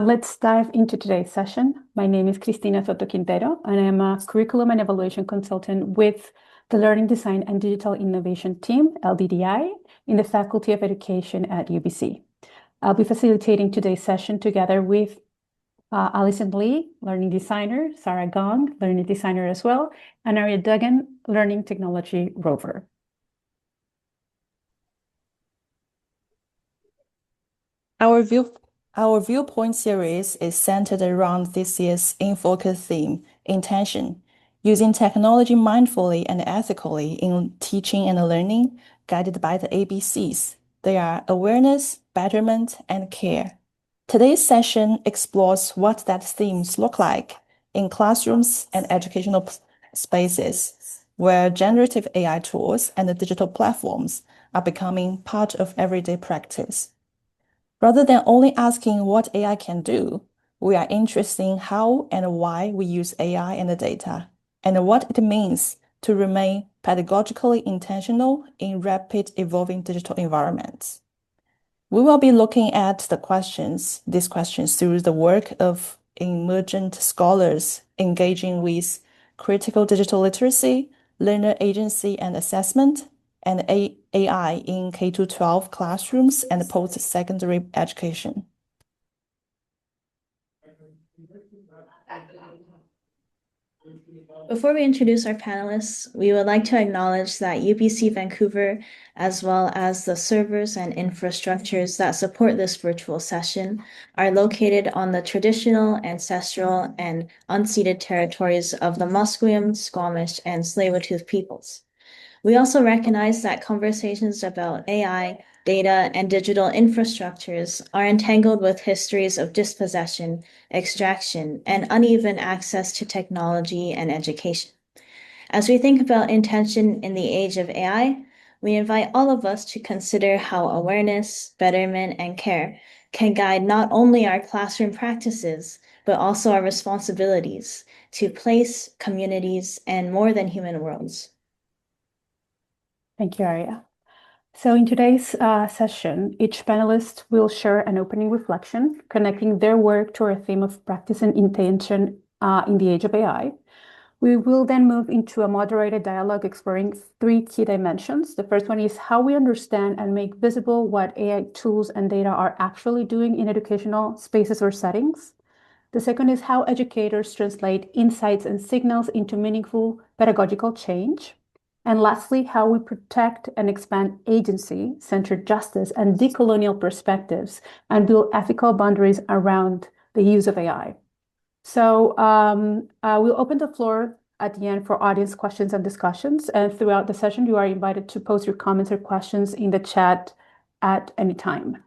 Let's dive into today's session. My name is Cristina Soto Quintero, and I'm a curriculum and evaluation consultant with the Learning Design and Digital Innovation team, LDDI, in the Faculty of Education at UBC. I'll be facilitating today's session together with Alison Lee, learning designer, Sarah Gong, learning designer as well, and Aria Duggan, learning technology rover. Our Viewpoint series is centered around this year's in-focus theme, intention, using technology mindfully and ethically in teaching and learning, guided by the ABCs. They are awareness, betterment, and care. Today's session explores what that themes look like in classrooms and educational spaces, where generative AI tools and digital platforms are becoming part of everyday practice. Rather than only asking what AI can do, we are interested in how and why we use AI and the data, and what it means to remain pedagogically intentional in rapid evolving digital environments. We will be looking at these questions through the work of emergent scholars engaging with critical digital literacy, learner agency and assessment, and AI in K-12 classrooms and post-secondary education. Before we introduce our panelists, we would like to acknowledge that UBC Vancouver, as well as the servers and infrastructures that support this virtual session, are located on the traditional, ancestral, and unceded territories of the Musqueam, Squamish, and Tsleil-Waututh peoples. We also recognize that conversations about AI, data, and digital infrastructures are entangled with histories of dispossession, extraction, and uneven access to technology and education. As we think about intention in the age of AI, we invite all of us to consider how awareness, betterment, and care can guide not only our classroom practices, but also our responsibilities to place, communities, and more than human worlds. Thank you, Aria. So in today's session, each panelist will share an opening reflection, connecting their work to our theme of practice and intention in the age of AI. We will then move into a moderated dialogue exploring three key dimensions. The first one is how we understand and make visible what AI tools and data are actually doing in educational spaces or settings. The second is how educators translate insights and signals into meaningful pedagogical change. And lastly, how we protect and expand agency-centered justice and decolonial perspectives and build ethical boundaries around the use of AI. So we'll open the floor at the end for audience questions and discussions. And throughout the session, you are invited to post your comments or questions in the chat at any time.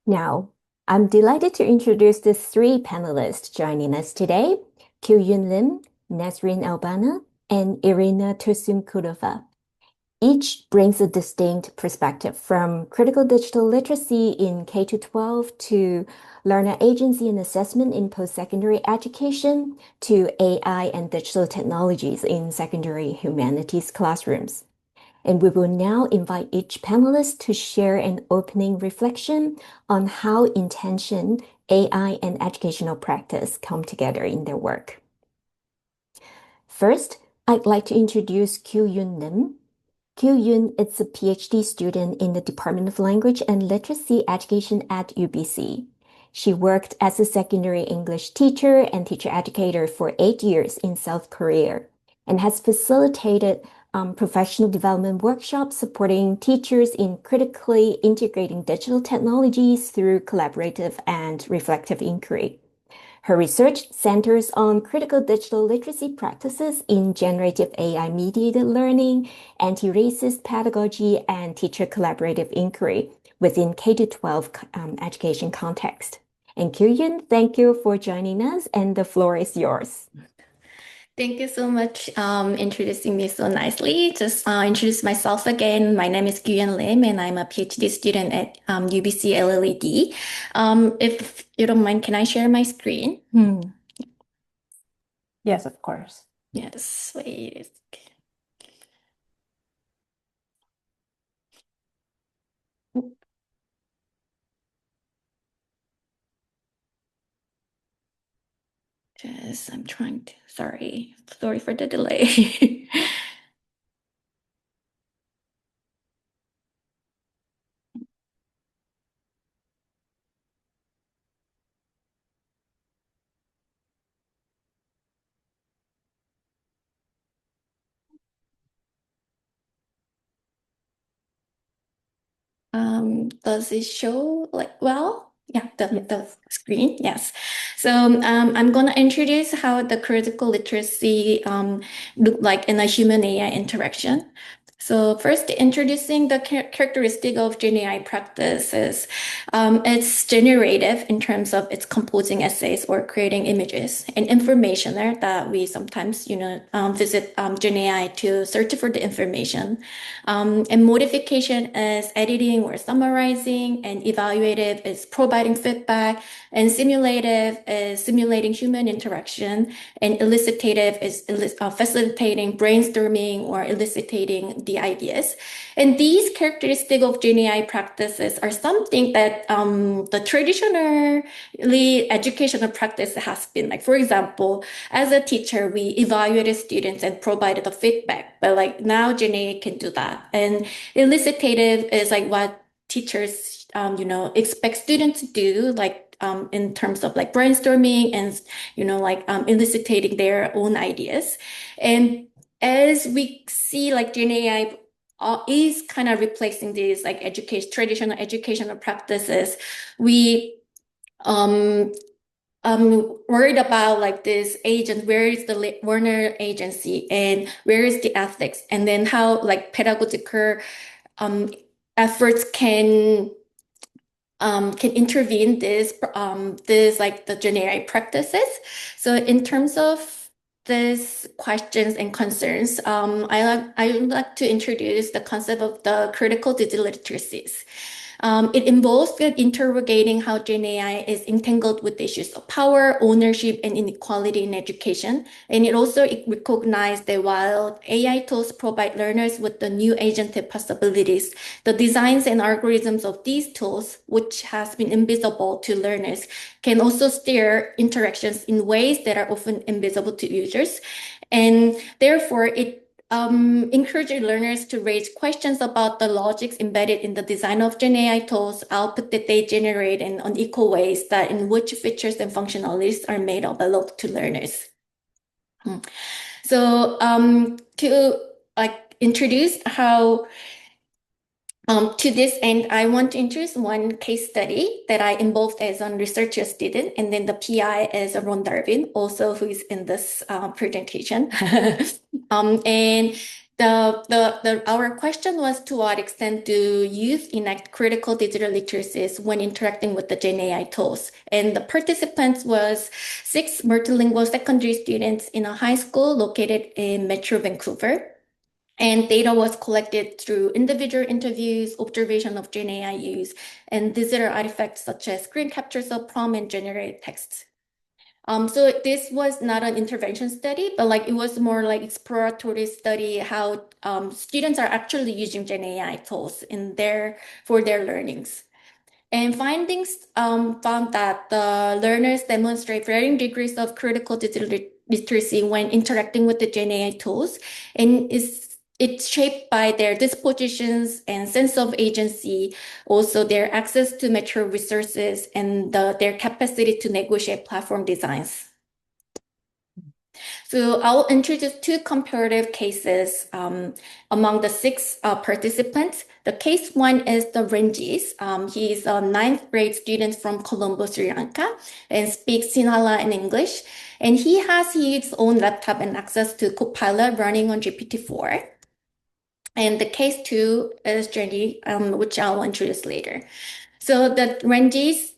Now, I'm delighted to introduce the three panelists joining us today, Kyu Yun Lim, Nesrine Banna, and Irina Tursunkulova. Each brings a distinct perspective, from critical digital literacy in K-12 to learner agency and assessment in post-secondary education to AI and digital technologies in secondary humanities classrooms. And we will now invite each panelist to share an opening reflection on how intention, AI, and educational practice come together in their work. First, I'd like to introduce Kyu Yun Lim. Kyu Yun is a PhD student in the Department of Language and Literacy Education at UBC. She worked as a secondary English teacher and teacher educator for 8 years in South Korea and has facilitated professional development workshops supporting teachers in critically integrating digital technologies through collaborative and reflective inquiry. Her research centers on critical digital literacy practices in generative AI mediated learning, anti-racist pedagogy, and teacher collaborative inquiry within K-12 education context. And Kyu Yun, thank you for joining us, and the floor is yours. Thank you so much introducing me so nicely. Just introduce myself again. My name is Kyu Yun Lim, and I'm a PhD student at UBC LLED. If you don't mind, can I share my screen? Yes, of course. Yes, wait. I'm trying to, sorry for the delay. Does it show well? Yeah, the screen, yes. So I'm going to introduce how the critical literacy look like in a human AI interaction. So first, introducing the characteristic of Gen AI practices. It's generative in terms of its composing essays or creating images, and informationer that we sometimes, visit Gen AI to search for the information. And modification is editing or summarizing, and evaluative is providing feedback, and simulative is simulating human interaction, and elicitative is facilitating brainstorming or eliciting the ideas. And these characteristics of Gen AI practices are something that the traditionally educational practice has been like. For example, as a teacher, we evaluated students and provided the feedback, but like now Gen AI can do that. And elicitative is like what teachers, expect students to do, like in terms of like brainstorming and, eliciting their own ideas. And as we see, like Gen AI is kind of replacing these like traditional educational practices. We worried about like this agent, where is the learner agency and where is the ethics, and then how like pedagogical efforts can intervene this like the Gen AI practices. So in terms of these questions and concerns, I would like to introduce the concept of the critical digital literacies. It involves interrogating how Gen AI is entangled with issues of power, ownership, and inequality in education. And it also recognizes that while AI tools provide learners with the new agentic possibilities, the designs and algorithms of these tools, which has been invisible to learners, can also steer interactions in ways that are often invisible to users. And therefore, it encourage learners to raise questions about the logics embedded in the design of Gen AI tools, output that they generate in unequal ways, that in which features and functionalities are made available to learners. So to like introduce how to this end, I want to introduce one case study that I involved as a research student, and then the PI is Ron Darwin, also who is in this presentation. And our question was, to what extent do youth enact critical digital literacies when interacting with the Gen AI tools? And the participants was 6 multilingual secondary students in a high school located in Metro Vancouver. And data was collected through individual interviews, observation of Gen AI use, and digital artifacts such as screen captures of prompt and generated texts. So this was not an intervention study, but like it was more like exploratory study how students are actually using Gen AI tools for their learnings. And findings found that the learners demonstrate varying degrees of critical digital literacy when interacting with the Gen AI tools, and it's shaped by their dispositions and sense of agency, also their access to mature resources, and their capacity to negotiate platform designs. So I'll introduce 2 comparative cases among the 6 participants. The case 1 is the Ranjis. He's a 9th grade student from Colombo, Sri Lanka, and speaks Sinhala and English. And he has his own laptop and access to Copilot running on GPT-4. And the case 2 is Jenny, which I'll introduce later. So the Ranjis,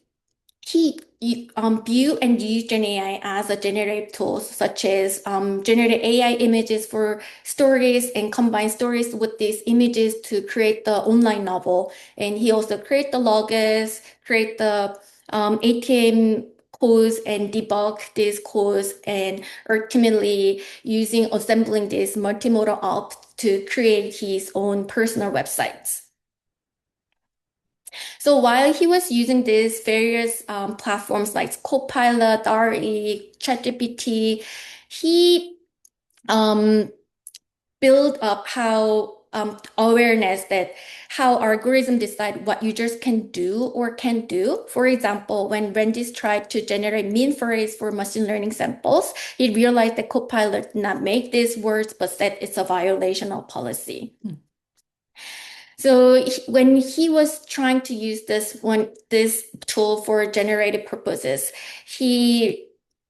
he view and use Gen AI as a generative tools, such as generate AI images for stories and combine stories with these images to create the online novel. And he also create the logos, create the ATM codes and debug these codes, and ultimately assembling this multimodal app to create his own personal websites. So while he was using these various platforms like Copilot, RE, ChatGPT, he build up how awareness that how algorithms decide what users can do or can't do. For example, when Randy's tried to generate mean phrase for machine learning samples, he realized that Copilot did not make these words, but said it's a violation of policy. So when he was trying to use this tool for generative purposes, he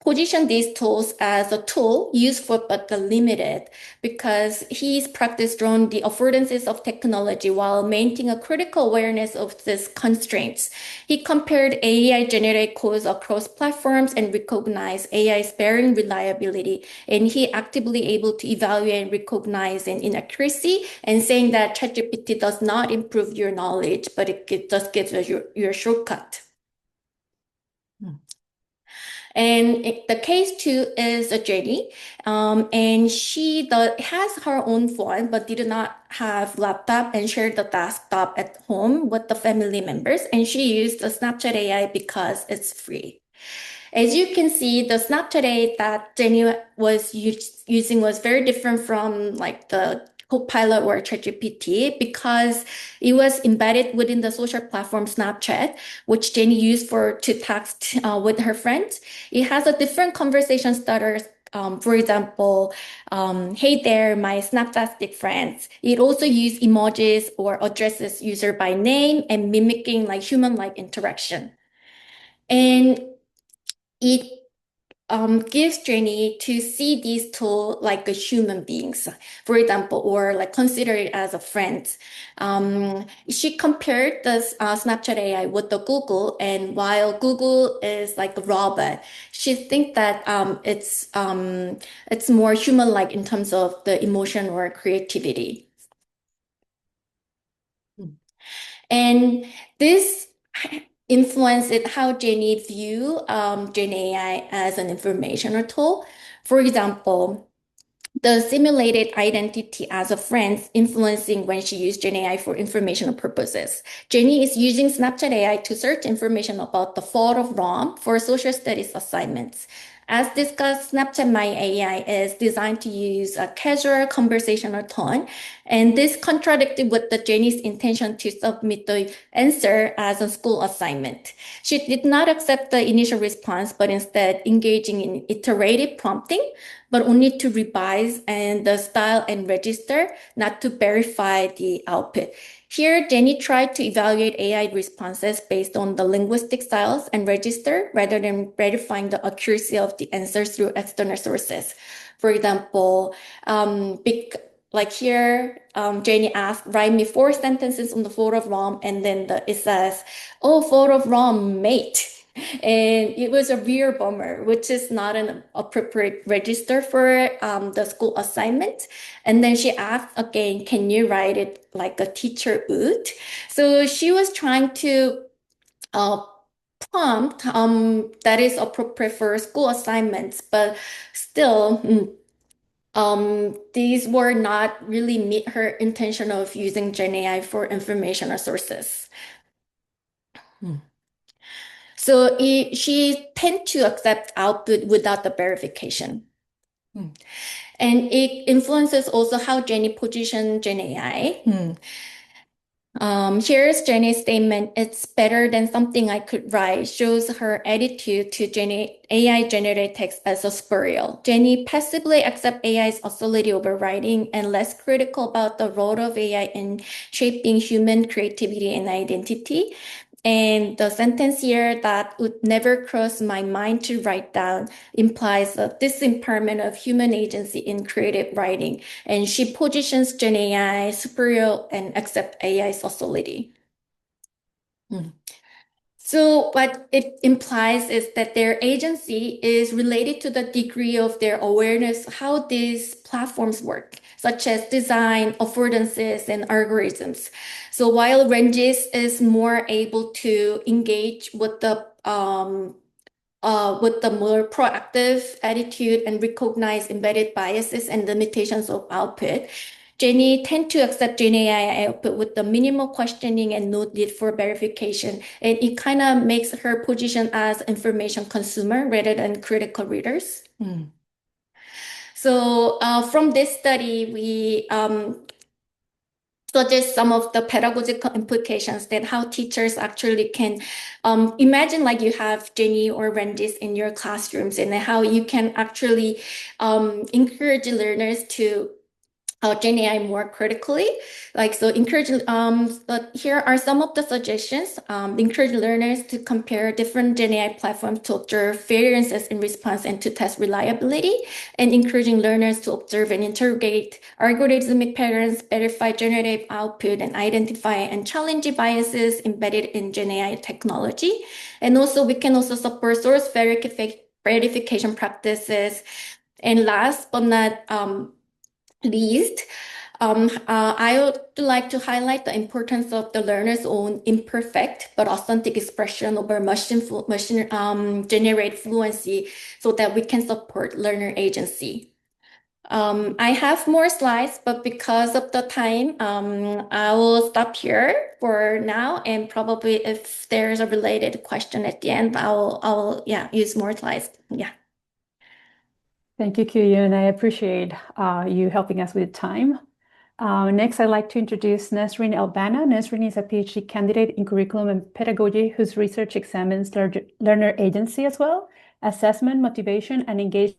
positioned these tools as a tool useful but limited because he's practiced on the affordances of technology while maintaining a critical awareness of these constraints. He compared AI generated codes across platforms and recognized AI's varying reliability, and he actively able to evaluate and recognize an inaccuracy and saying that ChatGPT does not improve your knowledge, but it just gives you your shortcut. And the case two is a Jenny, and she has her own phone, but did not have laptop and shared the desktop at home with the family members. And she used the Snapchat AI because it's free. As you can see, the Snapchat AI that Jenny was using was very different from like the Copilot or ChatGPT because it was embedded within the social platform Snapchat, which Jenny used to text with her friends. It has a different conversation starters. For example, hey there, my Snapchat friends. It also uses emojis or addresses user by name and mimicking like human-like interaction. And it gives Jenny to see these tools like a human beings, for example, or like consider it as a friend. She compared the Snapchat AI with the Google, and while Google is like a robot, she thinks that it's more human-like in terms of the emotion or creativity. And this influenced how Jenny view Gen AI as an informational tool. For example, the simulated identity as a friend influencing when she used Gen AI for informational purposes. Jenny is using Snapchat AI to search information about the fall of Rome for social studies assignments. As discussed, Snapchat My AI is designed to use a casual conversational tone, and this contradicted with the Jenny's intention to submit the answer as a school assignment. She did not accept the initial response, but instead engaging in iterative prompting, but only to revise and the style and register, not to verify the output. Here, Jenny tried to evaluate AI responses based on the linguistic styles and register rather than verifying the accuracy of the answers through external sources. For example, like here, Jenny asked, write me 4 sentences on the photo of Rom, and then it says, oh, photo of Rom, mate. And it was a real bummer, which is not an appropriate register for the school assignment. And then she asked again, can you write it like a teacher would? So she was trying to prompt that is appropriate for school assignments, but still, these were not really meet her intention of using Gen AI for informational sources. So she tend to accept output without the verification. And it influences also how Jenny positions Gen AI. Here's Jenny's statement, it's better than something I could write, shows her attitude to AI generated text as a spurial. Jenny passively accepts AI's authority over writing and less critical about the role of AI in shaping human creativity and identity. And the sentence here that would never cross my mind to write down implies a disimpairment of human agency in creative writing. And she positions Gen AI superior and accept AI's authority. So what it implies is that their agency is related to the degree of their awareness how these platforms work, such as design, affordances, and algorithms. So while Ranges is more able to engage with the more proactive attitude and recognize embedded biases and limitations of output, Jenny tend to accept GenAI output with the minimal questioning and no need for verification. And it kind of makes her position as information consumer rather than critical readers. So from this study, we suggest some of the pedagogical implications that how teachers actually can imagine like you have Jenny or Randis in your classrooms and how you can actually encourage learners to Gen AI more critically. Like, so encourage, but here are some of the suggestions. Encourage learners to compare different Gen AI platforms to observe variances in response and to test reliability, and encouraging learners to observe and interrogate algorithmic patterns, verify generative output, and identify and challenge biases embedded in Gen AI technology. And also, we can also support source verification practices. And last but not least, I would like to highlight the importance of the learner's own imperfect but authentic expression over machine generate fluency so that we can support learner agency. I have more slides, but because of the time, I will stop here for now. And probably if there's a related question at the end, I'll use more slides. Yeah. Thank you, Kyu Yun. I appreciate you helping us with time. Next, I'd like to introduce Nesrine Banna. Nesrine is a PhD candidate in curriculum and pedagogy whose research examines learner agency as well, assessment, motivation, and engagement.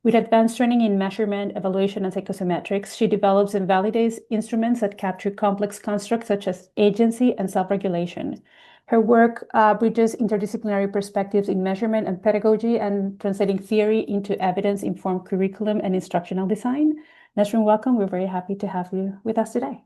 With advanced training in measurement, evaluation, and psychometrics, she develops and validates instruments that capture complex constructs such as agency and self-regulation. Her work bridges interdisciplinary perspectives in measurement and pedagogy and translating theory into evidence-informed curriculum and instructional design. Nesrine, welcome. We're very happy to have you with us today.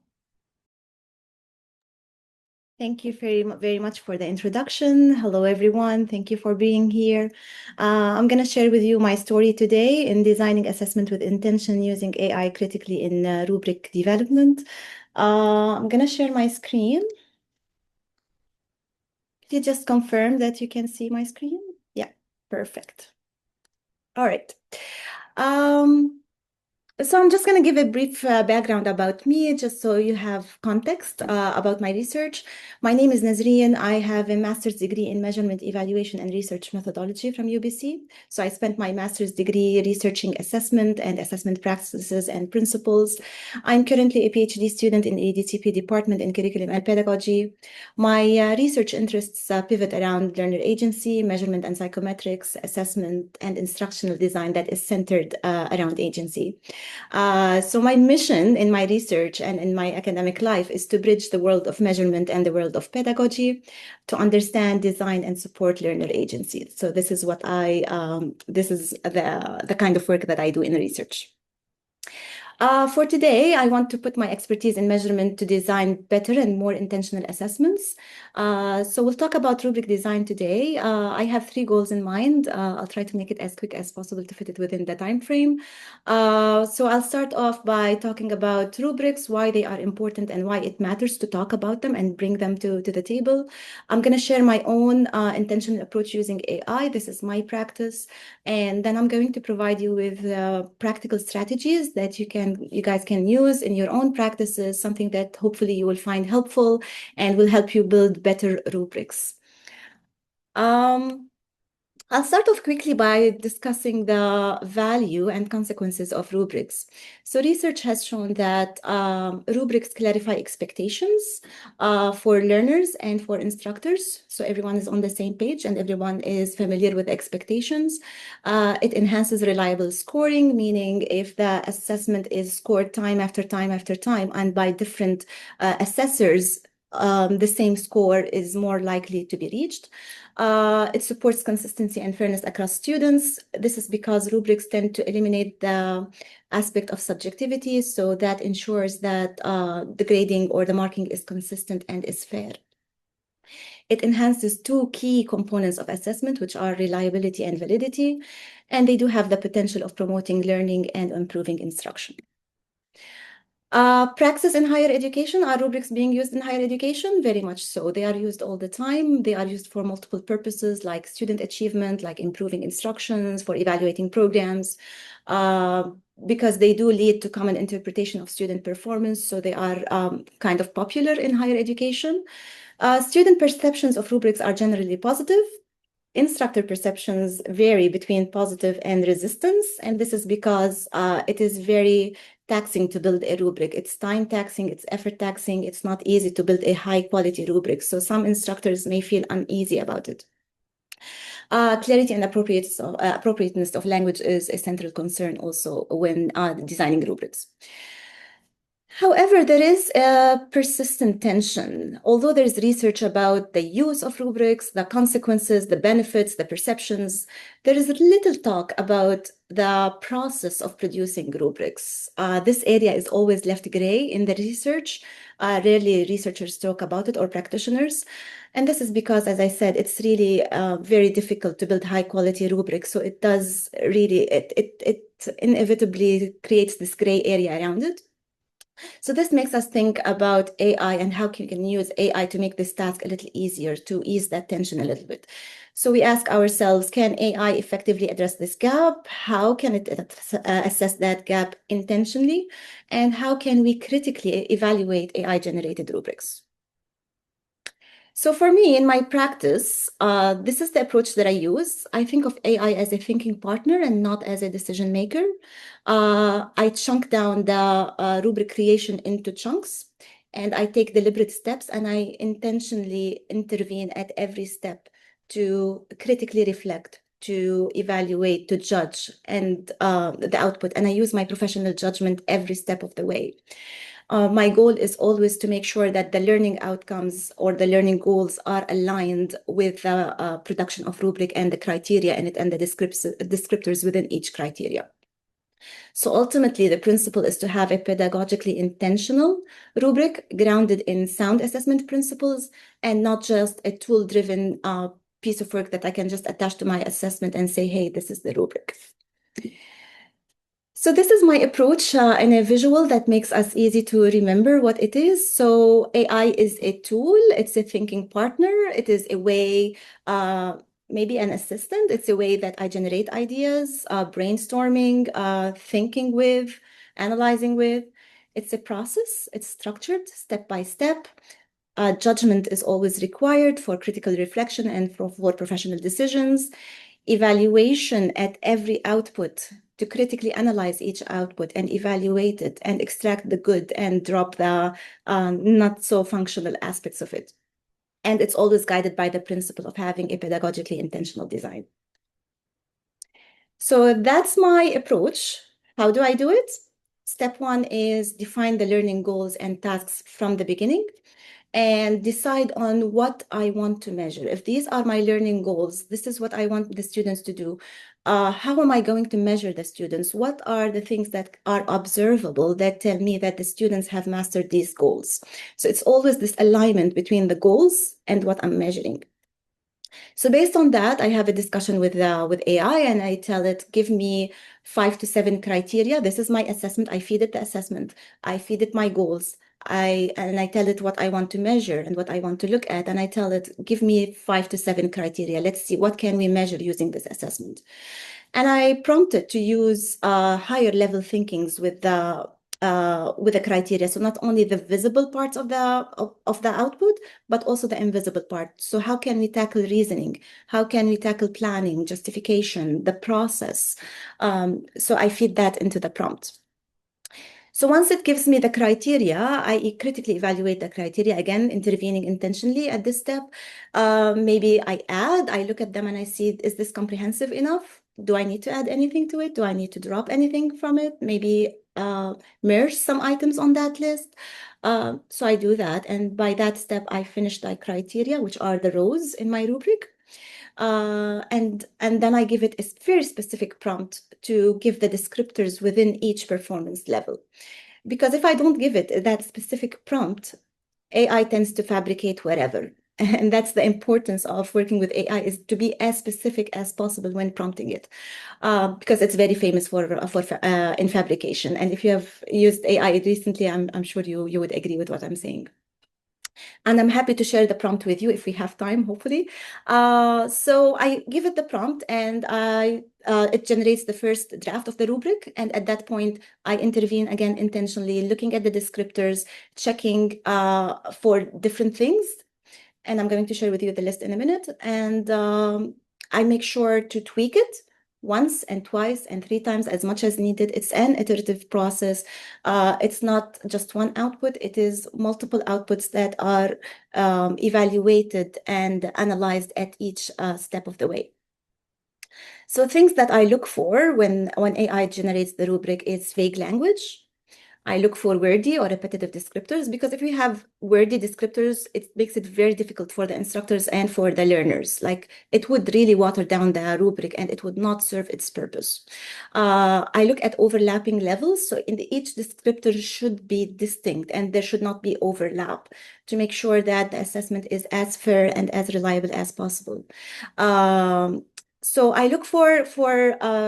Thank you very much for the introduction. Hello, everyone. Thank you for being here. I'm going to share with you my story today in designing assessment with intention using AI critically in rubric development. I'm going to share my screen. Could you just confirm that you can see my screen? Yeah, perfect. All right. So I'm just going to give a brief background about me, just so you have context about my research. My name is Nesrine. I have a master's degree in measurement, evaluation, and research methodology from UBC. So I spent my master's degree researching assessment and assessment practices and principles. I'm currently a PhD student in the DCP department in curriculum and pedagogy. My research interests pivot around learner agency, measurement and psychometrics, assessment, and instructional design that is centered around agency. So my mission in my research and in my academic life is to bridge the world of measurement and the world of pedagogy to understand, design, and support learner agency. So this is what this is the kind of work that I do in research. For today, I want to put my expertise in measurement to design better and more intentional assessments. So we'll talk about rubric design today. I have 3 goals in mind. I'll try to make it as quick as possible to fit it within the time frame. So I'll start off by talking about rubrics, why they are important and why it matters to talk about them and bring them to the table. I'm going to share my own intentional approach using AI. This is my practice. And then I'm going to provide you with practical strategies that you guys can use in your own practices, something that hopefully you will find helpful and will help you build better rubrics. I'll start off quickly by discussing the value and consequences of rubrics. So research has shown that rubrics clarify expectations for learners and for instructors. So everyone is on the same page and everyone is familiar with expectations. It enhances reliable scoring, meaning if the assessment is scored time after time after time and by different assessors, the same score is more likely to be reached. It supports consistency and fairness across students. This is because rubrics tend to eliminate the aspect of subjectivity, so that ensures that the grading or the marking is consistent and is fair. It enhances 2 key components of assessment, which are reliability and validity, and they do have the potential of promoting learning and improving instruction. Praxis in higher education, are rubrics being used in higher education? Very much so. They are used all the time. They are used for multiple purposes like student achievement, like improving instructions, for evaluating programs. because they do lead to common interpretation of student performance, so they are kind of popular in higher education. Student perceptions of rubrics are generally positive. Instructor perceptions vary between positive and resistance, and this is because it is very taxing to build a rubric. It's time taxing, it's effort taxing, it's not easy to build a high quality rubric, so some instructors may feel uneasy about it. Clarity and appropriateness of language is a central concern also when designing rubrics. However, there is a persistent tension. Although there is research about the use of rubrics, the consequences, the benefits, the perceptions, there is little talk about the process of producing rubrics. This area is always left gray in the research. Rarely researchers talk about it or practitioners. And this is because, as I said, it's really very difficult to build high quality rubrics. So it does really, it inevitably creates this gray area around it. So this makes us think about AI and how we can use AI to make this task a little easier, to ease that tension a little bit. So we ask ourselves, can AI effectively address this gap? How can it assess that gap intentionally? And how can we critically evaluate AI-generated rubrics? So for me, in my practice, this is the approach that I use. I think of AI as a thinking partner and not as a decision maker. I chunk down the rubric creation into chunks, and I take deliberate steps, and I intentionally intervene at every step to critically reflect, to evaluate, to judge, and the output. And I use my professional judgment every step of the way. My goal is always to make sure that the learning outcomes or the learning goals are aligned with the production of rubric and the criteria in it and the descriptors within each criteria. So ultimately, the principle is to have a pedagogically intentional rubric grounded in sound assessment principles and not just a tool-driven piece of work that I can just attach to my assessment and say, hey, this is the rubric. So this is my approach in a visual that makes us easy to remember what it is. So AI is a tool, it's a thinking partner, it is a way, maybe an assistant, it's a way that I generate ideas, brainstorming, thinking with, analyzing with. It's a process, it's structured step by step. Judgment is always required for critical reflection and for professional decisions. Evaluation at every output to critically analyze each output and evaluate it and extract the good and drop the not so functional aspects of it. And it's always guided by the principle of having a pedagogically intentional design. So that's my approach. How do I do it? Step one is define the learning goals and tasks from the beginning and decide on what I want to measure. If these are my learning goals, this is what I want the students to do. How am I going to measure the students? What are the things that are observable that tell me that the students have mastered these goals? So it's always this alignment between the goals and what I'm measuring. So based on that, I have a discussion with AI and I tell it, give me 5 to 7 criteria. This is my assessment. I feed it the assessment. I feed it my goals. And I tell it what I want to measure and what I want to look at. And I tell it, give me 5 to 7 criteria. Let's see, what can we measure using this assessment? And I prompt it to use higher level thinkings with the criteria. So not only the visible parts of the output, but also the invisible part. So how can we tackle reasoning? How can we tackle planning, justification, the process? So I feed that into the prompt. So once it gives me the criteria, I critically evaluate the criteria, again, intervening intentionally at this step. Maybe I look at them and I see, is this comprehensive enough? Do I need to add anything to it? Do I need to drop anything from it? Maybe merge some items on that list. So I do that. And by that step, I finish the criteria, which are the rows in my rubric. And then I give it a very specific prompt to give the descriptors within each performance level. Because if I don't give it that specific prompt, AI tends to fabricate wherever. And that's the importance of working with AI, is to be as specific as possible when prompting it, because it's very famous for in fabrication. And if you have used AI recently, I'm sure you would agree with what I'm saying. And I'm happy to share the prompt with you if we have time, hopefully. So I give it the prompt and it generates the first draft of the rubric. And at that point, I intervene again intentionally, looking at the descriptors, checking for different things. And I'm going to share with you the list in a minute. And I make sure to tweak it once and twice and 3 times as much as needed. It's an iterative process. It's not just one output. It is multiple outputs that are evaluated and analyzed at each step of the way. So things that I look for when AI generates the rubric is vague language. I look for wordy or repetitive descriptors, because if we have wordy descriptors, it makes it very difficult for the instructors and for the learners. Like, it would really water down the rubric and it would not serve its purpose. I look at overlapping levels. So each descriptor should be distinct and there should not be overlap to make sure that the assessment is as fair and as reliable as possible. So I look for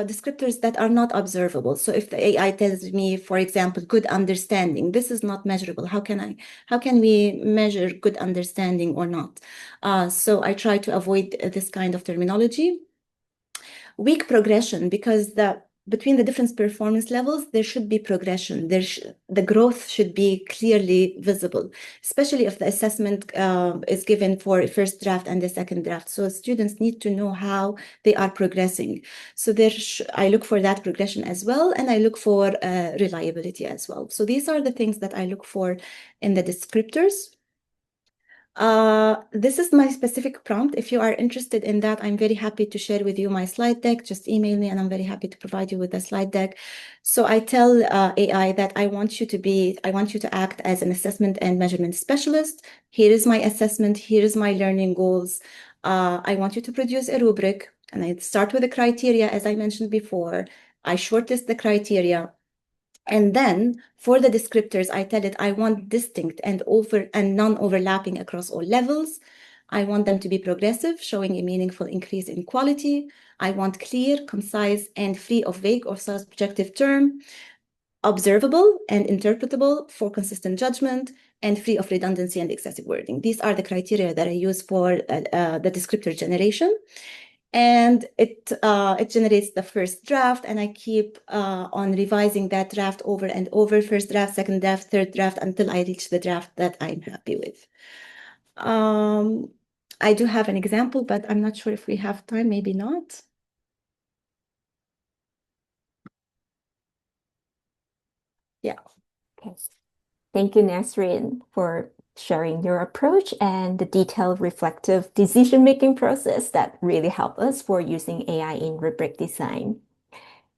descriptors that are not observable. So if the AI tells me, for example, good understanding, this is not measurable. How can we measure good understanding or not? So I try to avoid this kind of terminology. Weak progression, because between the different performance levels, there should be progression. The growth should be clearly visible, especially if the assessment is given for a first draft and the second draft. So students need to know how they are progressing. So I look for that progression as well, and I look for reliability as well. So these are the things that I look for in the descriptors. This is my specific prompt. If you are interested in that, I'm very happy to share with you my slide deck. Just email me and I'm very happy to provide you with the slide deck. So I tell AI that I want you to act as an assessment and measurement specialist. Here is my assessment. Here is my learning goals. I want you to produce a rubric, and I start with the criteria, as I mentioned before. I shortlist the criteria. And then for the descriptors, I tell it I want distinct and non-overlapping across all levels. I want them to be progressive, showing a meaningful increase in quality. I want clear, concise, and free of vague or subjective term, observable and interpretable for consistent judgment, and free of redundancy and excessive wording. These are the criteria that I use for the descriptor generation. And it generates the first draft, and I keep on revising that draft over and over, first draft, second draft, third draft, until I reach the draft that I'm happy with. I do have an example, but I'm not sure if we have time, maybe not. Yeah. Okay. Thank you, Nesrine, for sharing your approach and the detailed reflective decision-making process that really helped us for using AI in rubric design.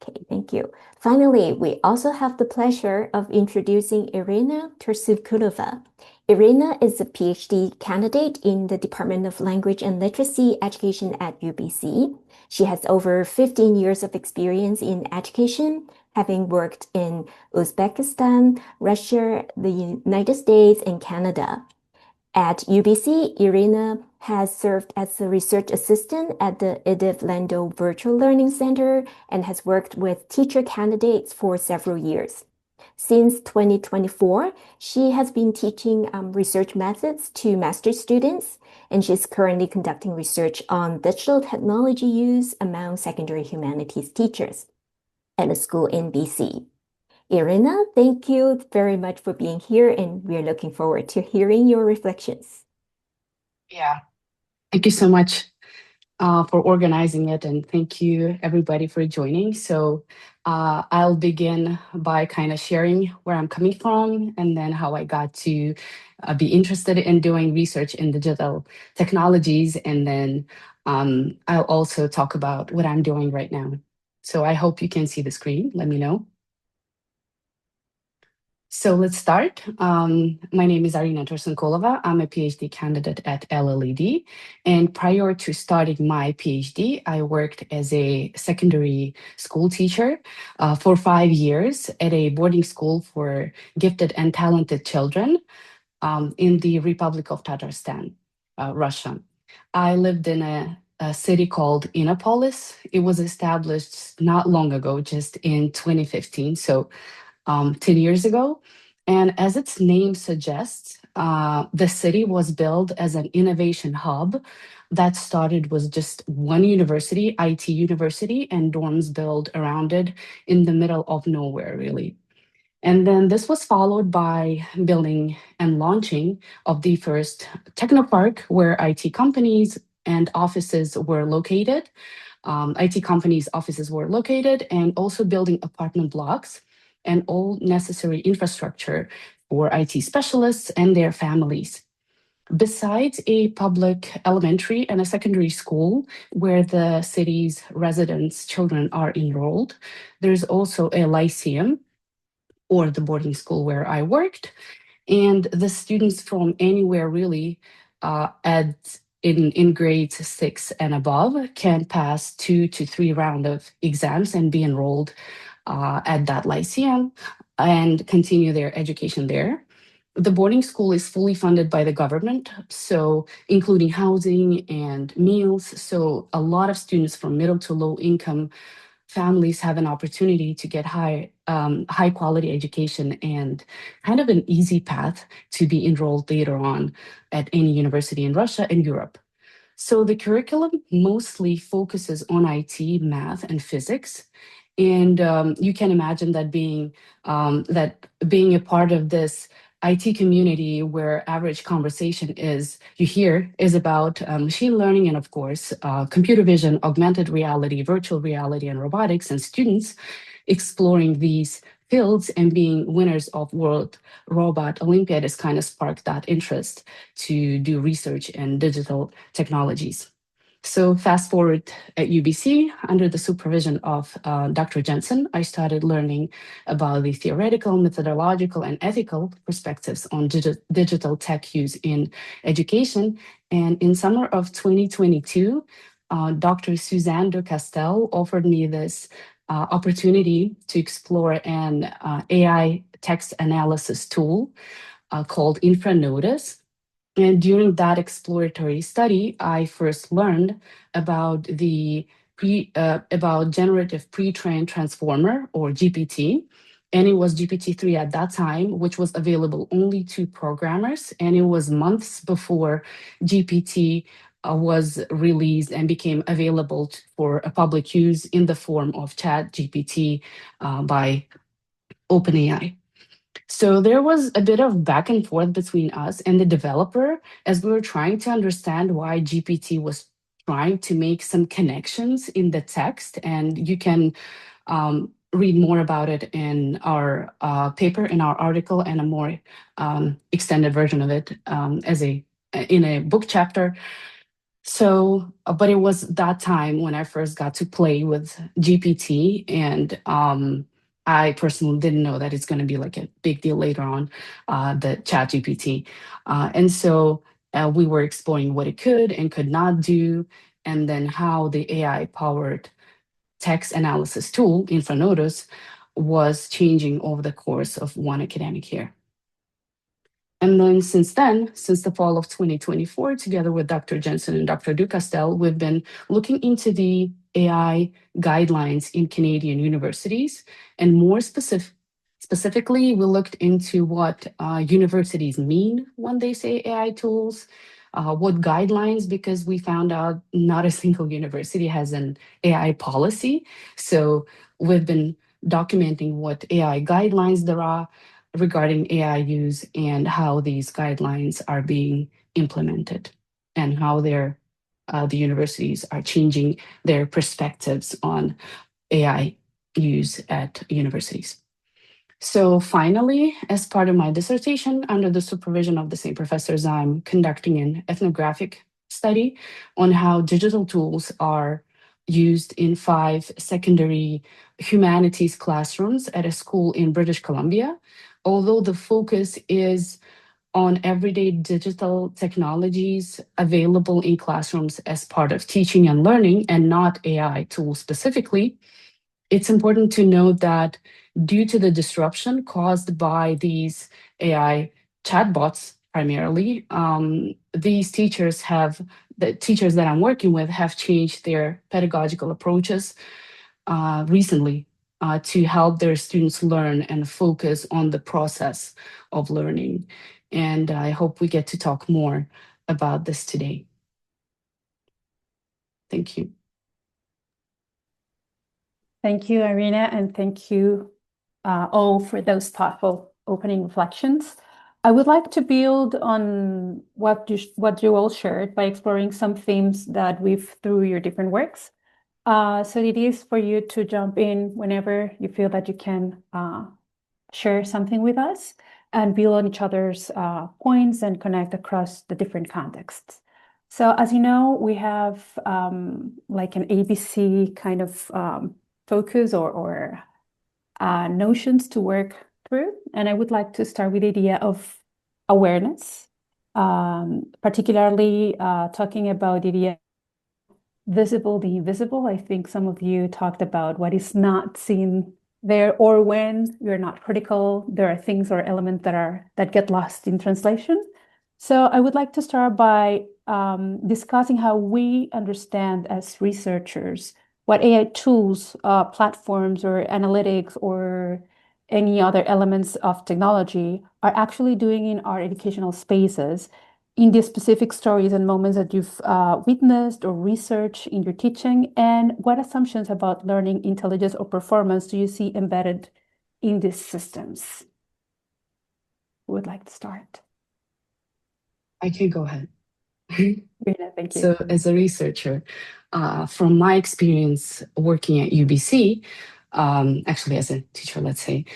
Okay, thank you. Finally, we also have the pleasure of introducing Irina Tursunkulova. Irina is a PhD candidate in the Department of Language and Literacy Education at UBC. She has over 15 years of experience in education, having worked in Uzbekistan, Russia, the United States, and Canada. At UBC, Irina has served as a research assistant at the Edith Lando Virtual Learning Center and has worked with teacher candidates for several years. Since 2024, she has been teaching research methods to master's students, and she's currently conducting research on digital technology use among secondary humanities teachers at a school in BC. Irina, thank you very much for being here, and we're looking forward to hearing your reflections. Yeah, thank you so much for organizing it, and thank you everybody for joining. So I'll begin by kind of sharing where I'm coming from and then how I got to be interested in doing research in digital technologies, and then I'll also talk about what I'm doing right now. So I hope you can see the screen. Let me know. So let's start. My name is Irina Tursunkulova. I'm a PhD candidate at LLED. And prior to starting my PhD, I worked as a secondary school teacher for 5 years at a boarding school for gifted and talented children in the Republic of Tatarstan, Russia. I lived in a city called Innopolis. It was established not long ago, just in 2015. So 10 years ago. And as its name suggests, the city was built as an innovation hub that started with just one university, IT university, and dorms built around it in the middle of nowhere, really. And then this was followed by building and launching of the first technopark where IT companies and offices were located. IT companies' offices were located, and also building apartment blocks and all necessary infrastructure for IT specialists and their families. Besides a public elementary and a secondary school where the city's residents' children are enrolled, there's also a lyceum, or the boarding school where I worked, and the students from anywhere really in grades 6 and above can pass 2 to 3 rounds of exams and be enrolled at that lyceum and continue their education there. The boarding school is fully funded by the government, so including housing and meals. So a lot of students from middle to low income families have an opportunity to get high quality education and kind of an easy path to be enrolled later on at any university in Russia and Europe. So the curriculum mostly focuses on IT, math, and physics. And you can imagine that being a part of this IT community where average conversation is about machine learning and, of course, computer vision, augmented reality, virtual reality, and robotics, and students exploring these fields and being winners of World Robot Olympiad has kind of sparked that interest to do research in digital technologies. So fast forward at UBC, under the supervision of Dr. Jensen, I started learning about the theoretical, methodological, and ethical perspectives on digital tech use in education. And in summer of 2022, Dr. Suzanne de Castel offered me this opportunity to explore an AI text analysis tool called InfraNotice. And during that exploratory study, I first learned about about generative pre-trained transformer, or GPT. And it was GPT-3 at that time, which was available only to programmers. And it was months before GPT was released and became available for a public use in the form of ChatGPT by OpenAI. So there was a bit of back and forth between us and the developer as we were trying to understand why GPT was trying to make some connections in the text. And you can read more about it in our paper, in our article, and a more extended version of it in a book chapter. So, but it was that time when I first got to play with GPT, and I personally didn't know that it's going to be like a big deal later on, the Chat GPT. And so we were exploring what it could and could not do, and then how the AI-powered text analysis tool, InfraNotice, was changing over the course of one academic year. And then since the fall of 2024, together with Dr. Jensen and Dr. Ducastel, we've been looking into the AI guidelines in Canadian universities. And more specifically, we looked into what universities mean when they say AI tools, what guidelines, because we found out not a single university has an AI policy. So we've been documenting what AI guidelines there are regarding AI use and how these guidelines are being implemented and how the universities are changing their perspectives on AI use at universities. So finally, as part of my dissertation, under the supervision of the same professors, I'm conducting an ethnographic study on how digital tools are used in 5 secondary humanities classrooms at a school in British Columbia. Although the focus is on everyday digital technologies available in classrooms as part of teaching and learning and not AI tools specifically, it's important to note that due to the disruption caused by these AI chatbots, primarily, the teachers that I'm working with have changed their pedagogical approaches recently to help their students learn and focus on the process of learning. And I hope we get to talk more about this today. Thank you. Thank you, Irina, and thank you all for those thoughtful opening reflections. I would like to build on what you all shared by exploring some themes that weave through your different works. So it is for you to jump in whenever you feel that you can share something with us and build on each other's points and connect across the different contexts. So as you know, we have like an ABC kind of focus or notions to work through. And I would like to start with the idea of awareness, particularly talking about the idea visible, the invisible. I think some of you talked about what is not seen there, or when you're not critical, there are things or elements that get lost in translation. So I would like to start by discussing how we understand as researchers what AI tools, platforms, or analytics, or any other elements of technology are actually doing in our educational spaces in the specific stories and moments that you've witnessed or researched in your teaching, and what assumptions about learning intelligence or performance do you see embedded in these systems? Who would like to start? I can go ahead. Rina, thank you. So as a researcher, from my experience working at UBC, actually as a teacher, let's say,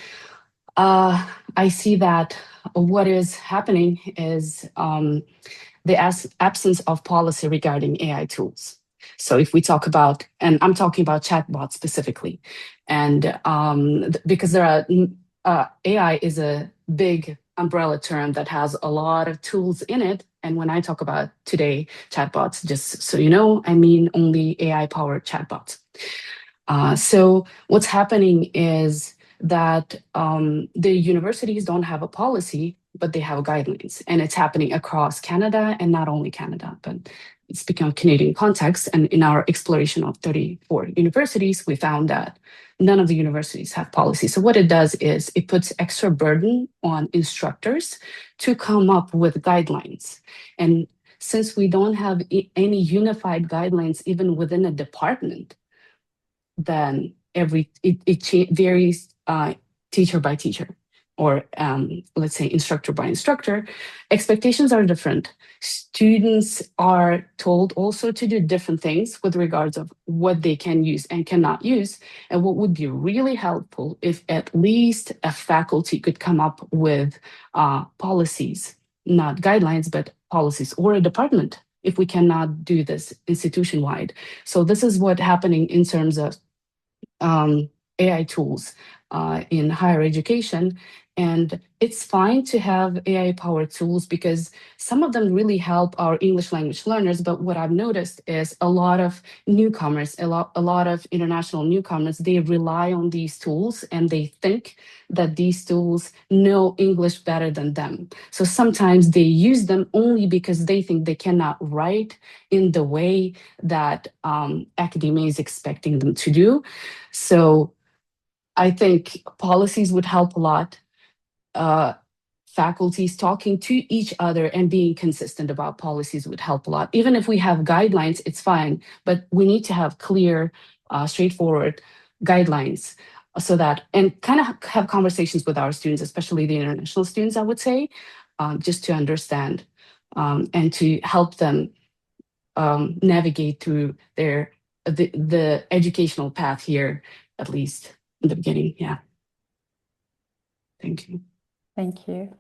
I see that what is happening is the absence of policy regarding AI tools. So if we talk about, and I'm talking about chatbots specifically, and because there are, AI is a big umbrella term that has a lot of tools in it. And when I talk about today chatbots, just so you know, I mean only AI-powered chatbots. So what's happening is that the universities don't have a policy, but they have guidelines, and it's happening across Canada, and not only Canada, but it's become Canadian context. And in our exploration of 34 universities, we found that none of the universities have policy. So what it does is it puts extra burden on instructors to come up with guidelines. And since we don't have any unified guidelines even within a department, then it varies teacher by teacher, or let's say instructor by instructor. Expectations are different. Students are told also to do different things with regards of what they can use and cannot use. And what would be really helpful if at least a faculty could come up with policies, not guidelines, but policies, or a department if we cannot do this institution-wide. So this is what's happening in terms of AI tools in higher education. And it's fine to have AI-powered tools because some of them really help our English language learners. But what I've noticed is a lot of newcomers, a lot of international newcomers, they rely on these tools and they think that these tools know English better than them. So sometimes they use them only because they think they cannot write in the way that academia is expecting them to do. So I think policies would help a lot. Faculties talking to each other and being consistent about policies would help a lot. Even if we have guidelines, it's fine, but we need to have clear, straightforward guidelines so that, and kind of have conversations with our students, especially the international students, I would say, just to understand and to help them navigate through the educational path here, at least in the beginning. Yeah. Thank you. Thank you.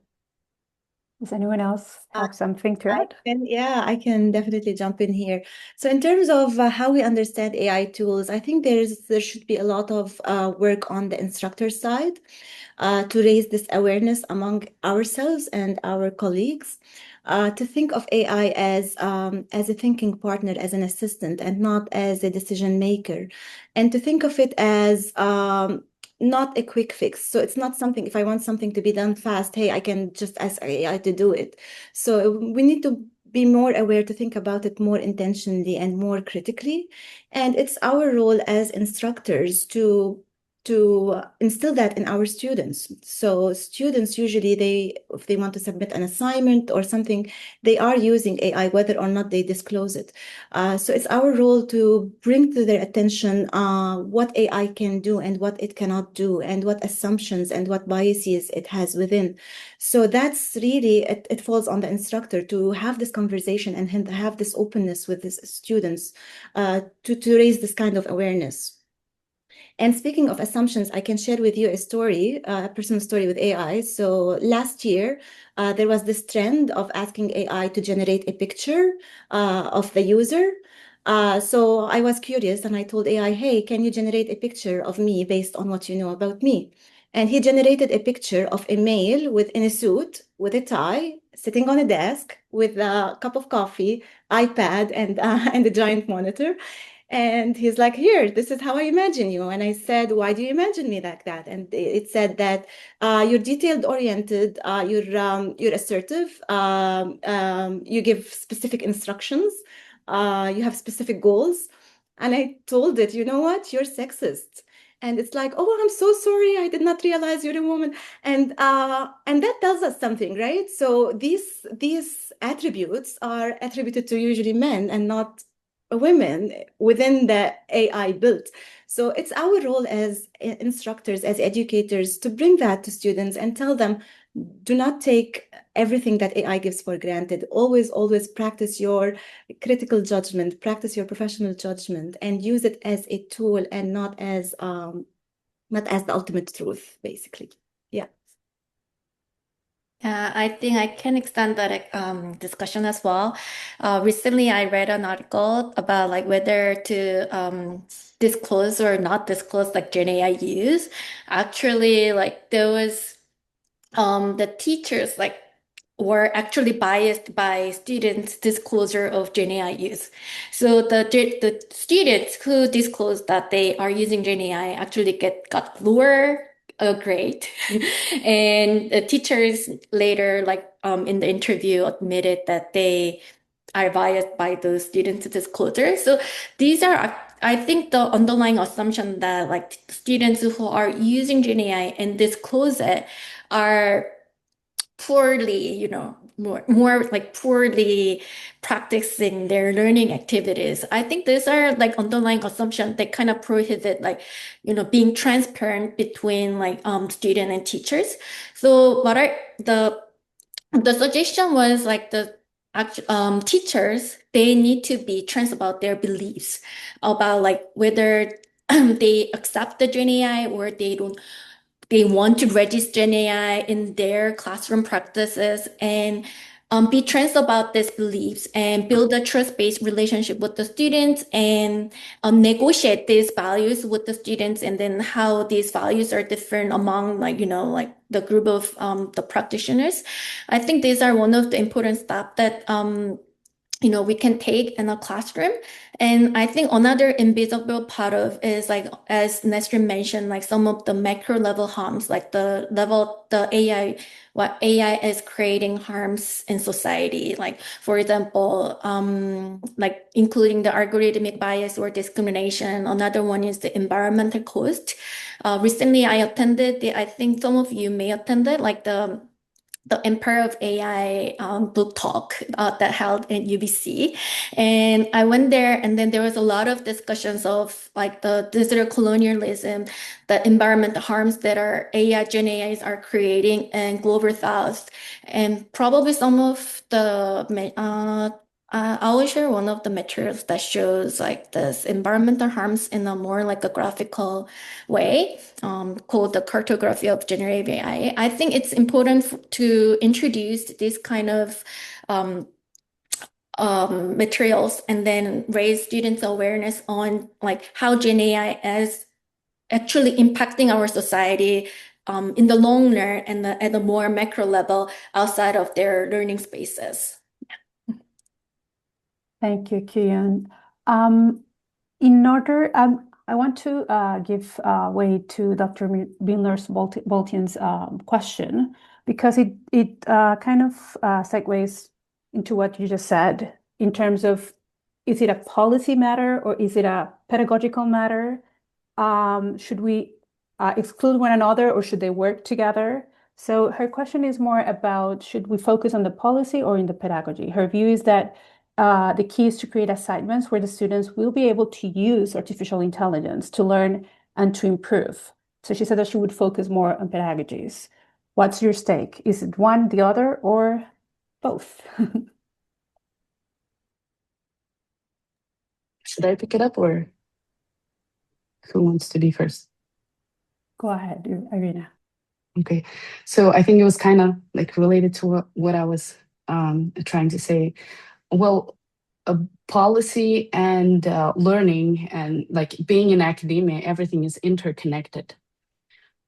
Does anyone else have something to add? I can definitely jump in here. So in terms of how we understand AI tools, I think there should be a lot of work on the instructor side to raise this awareness among ourselves and our colleagues, to think of AI as a thinking partner, as an assistant, and not as a decision maker, and to think of it as not a quick fix. So it's not something, if I want something to be done fast, hey, I can just ask AI to do it. So we need to be more aware, to think about it more intentionally and more critically. And it's our role as instructors to to instill that in our students. So students usually, if they want to submit an assignment or something, they are using AI, whether or not they disclose it. So it's our role to bring to their attention what AI can do and what it cannot do, and what assumptions and what biases it has within. So that's really, it falls on the instructor to have this conversation and have this openness with his students to raise this kind of awareness. And speaking of assumptions, I can share with you a story, a personal story with AI. So last year, there was this trend of asking AI to generate a picture of the user. So I was curious and I told AI, hey, can you generate a picture of me based on what you know about me? And he generated a picture of a male in a suit, with a tie, sitting on a desk with a cup of coffee, iPad, and a giant monitor. And he's like, here, this is how I imagine you. And I said, why do you imagine me like that? And it said that you're detailed oriented, you're assertive, you give specific instructions, you have specific goals. And I told it, you know what, you're sexist. And it's like, oh, I'm so sorry, I did not realize you're a woman. And that tells us something, right? So these attributes are attributed to usually men and not women within the AI built. So it's our role as instructors, as educators, to bring that to students and tell them, do not take everything that AI gives for granted. Always, always practice your critical judgment, practice your professional judgment, and use it as a tool and not as the ultimate truth, basically. Yeah. I think I can extend that discussion as well. Recently, I read an article about like whether to disclose or not disclose like Gen AI use. Actually, like there was the teachers like were actually biased by students' disclosure of Gen AI use. So the students who disclosed that they are using Gen AI actually got lower grade, and the teachers later, like in the interview, admitted that they are biased by the students' disclosure. So these are, I think, the underlying assumption that like students who are using Gen AI and disclose it are poorly, more like poorly practicing their learning activities. I think these are like underlying assumptions that kind of prohibit like, being transparent between like student and teachers. So what are the suggestion was like the teachers, they need to be trans about their beliefs about like whether they accept the Gen AI or they want to register Gen AI in their classroom practices, and be trans about these beliefs and build a trust-based relationship with the students, and negotiate these values with the students, and then how these values are different among like, like the group of the practitioners. I think these are one of the important steps that we can take in a classroom. And I think another invisible part of is like, as Nesrine mentioned, like some of the macro level harms, like what AI is creating harms in society. Like, for example, like including the algorithmic bias or discrimination. Another one is the environmental cost. Recently, I think some of you may attend it, like the Empire of AI book talk that held in UBC. And I went there, and then there was a lot of discussions of like the digital colonialism, the environmental harms that our Gen AIs are creating, and global south. And probably some of the I will share one of the materials that shows like this environmental harms in a more like a graphical way, called the cartography of generative AI. I think it's important to introduce this kind of materials, and then raise students' awareness on like how Gen AI is actually impacting our society in the long run and at a more macro level outside of their learning spaces. Thank you, Kyu Yun. I want to give way to Dr. Bilner's-Boltian's question, because it kind of segues into what you just said in terms of, is it a policy matter or is it a pedagogical matter? Should we exclude one another or should they work together? So her question is more about, should we focus on the policy or in the pedagogy? Her view is that the key is to create assignments where the students will be able to use artificial intelligence to learn and to improve. So she said that she would focus more on pedagogies. What's your stake? Is it one, the other, or both? Should I pick it up, or who wants to be first? Go ahead, Irina. Okay, so I think it was kind of like related to what I was trying to say. Well, policy and learning and like being in academia, everything is interconnected.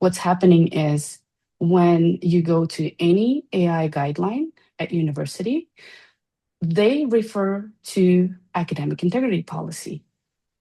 What's happening is when you go to any AI guideline at university, they refer to academic integrity policy.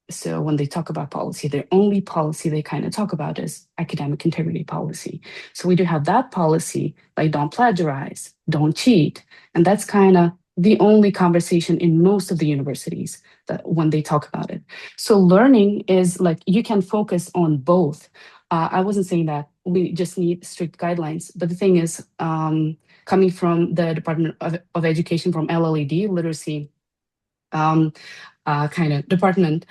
So when they talk about policy, their only policy they kind of talk about is academic integrity policy. So we do have that policy, like don't plagiarize, don't cheat. And that's kind of the only conversation in most of the universities that when they talk about it. So learning is like, you can focus on both. I wasn't saying that we just need strict guidelines, but the thing is, coming from the Department of Education, from LLED, literacy kind of department,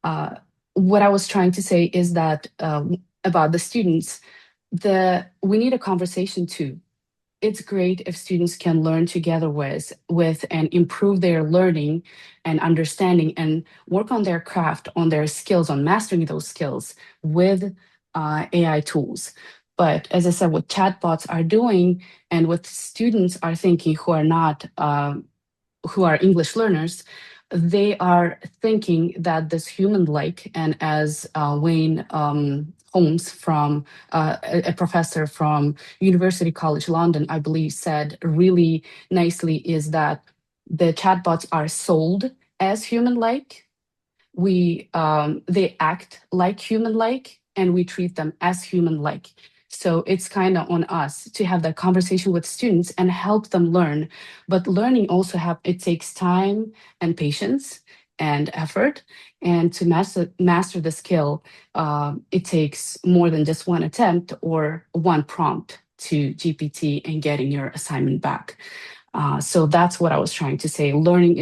what I was trying to say is that about the students, we need a conversation too. It's great if students can learn together with and improve their learning and understanding and work on their craft, on their skills, on mastering those skills with AI tools. But as I said, what chatbots are doing and what students are thinking who are not who are English learners, they are thinking that this human-like, and as Wayne Holmes, from a professor from University College London, I believe, said really nicely, is that the chatbots are sold as human-like. They act like human-like, and we treat them as human-like. So it's kind of on us to have that conversation with students and help them learn. But learning also it takes time and patience and effort. And to master the skill, it takes more than just one attempt or one prompt to GPT and getting your assignment back. So that's what I was trying to say. Learning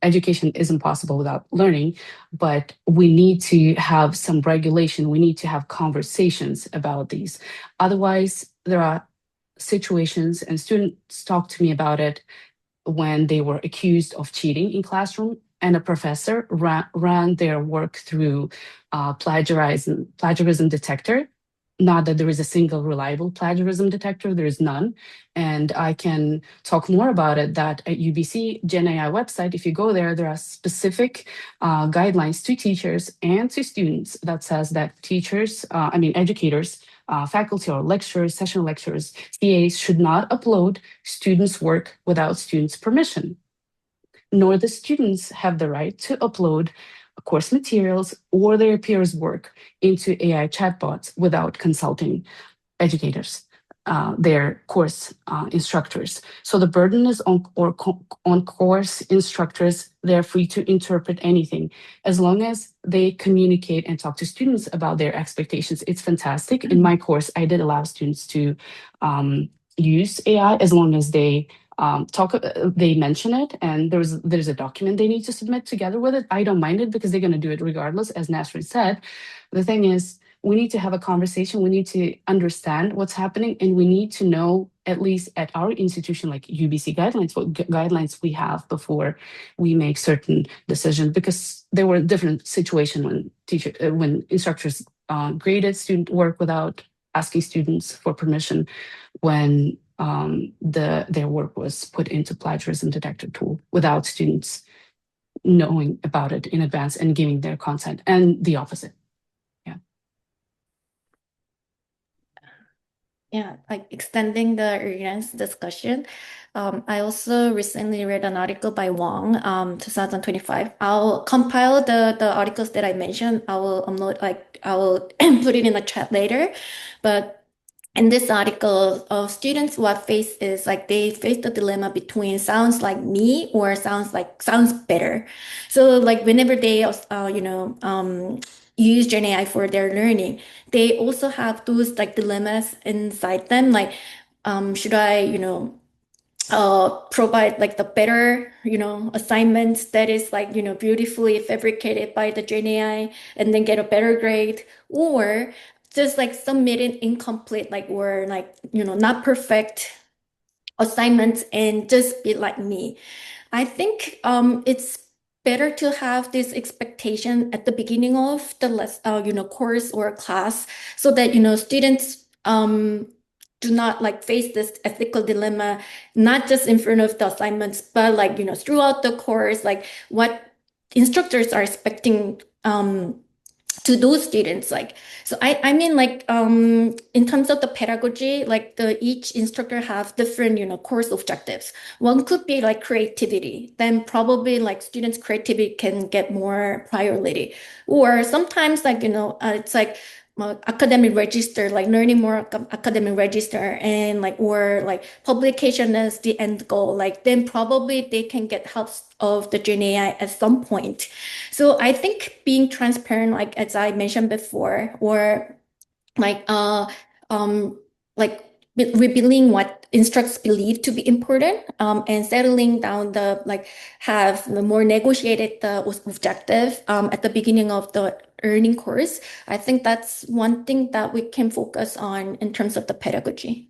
education isn't possible without learning, but we need to have some regulation. We need to have conversations about these. Otherwise, there are situations, and students talk to me about it, when they were accused of cheating in classroom, and a professor ran their work through plagiarism detector. Not that there is a single reliable plagiarism detector, there is none. And I can talk more about it, that at UBC Gen AI website, if you go there, there are specific guidelines to teachers and to students that says that educators, faculty or lecturers, session lecturers, TAs should not upload students' work without students' permission, nor the students have the right to upload course materials or their peers' work into AI chatbots without consulting educators, their course instructors. So the burden is on course instructors. They're free to interpret anything as long as they communicate and talk to students about their expectations. It's fantastic. In my course, I did allow students to use AI as long as they they mention it, and there's a document they need to submit together with it. I don't mind it because they're going to do it regardless, as Nesrine said. The thing is, we need to have a conversation. We need to understand what's happening, and we need to know, at least at our institution, like UBC guidelines, what guidelines we have before we make certain decisions. Because there were different situations when instructors graded student work without asking students for permission, when their work was put into plagiarism detector tool without students knowing about it in advance and giving their consent, and the opposite. Yeah, like extending the Irina's discussion. I also recently read an article by Wang, 2025. I'll compile the articles that I mentioned. I will put it in the chat later. But in this article, students they face the dilemma between sounds like me or sounds better. So like whenever they use Gen AI for their learning, they also have those like dilemmas inside them, like should I, provide like the better, assignments that is like, beautifully fabricated by the Gen AI and then get a better grade, or just like submit it incomplete, like, or like, not perfect assignments and just be like me. I think it's better to have this expectation at the beginning of the course or class, so that students do not like face this ethical dilemma, not just in front of the assignments, but like throughout the course, like what instructors are expecting to those students. Like, so I mean, like in terms of the pedagogy, like each instructor have different course objectives. One could be like creativity, then probably like students creativity can get more priority, or sometimes like it's like academic register, like learning more academic register, and like, or like publication as the end goal, like then probably they can get help of the Gen AI at some point. So I think being transparent, like as I mentioned before, or like like revealing what instructors believe to be important, and settling down the like have the more negotiated the objective at the beginning of the earning course. I think that's one thing that we can focus on in terms of the pedagogy.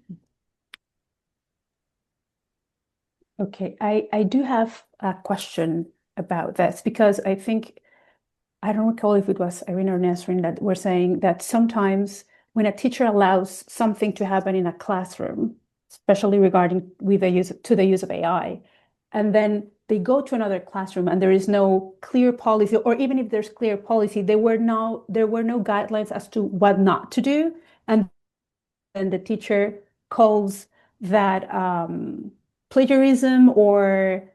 Okay, I do have a question about this, because I think, I don't recall if it was Irina or Nesrine that were saying that sometimes when a teacher allows something to happen in a classroom, especially regarding with the use of AI, and then they go to another classroom and there is no clear policy, or even if there's clear policy, there were no guidelines as to what not to do, and then the teacher calls that plagiarism or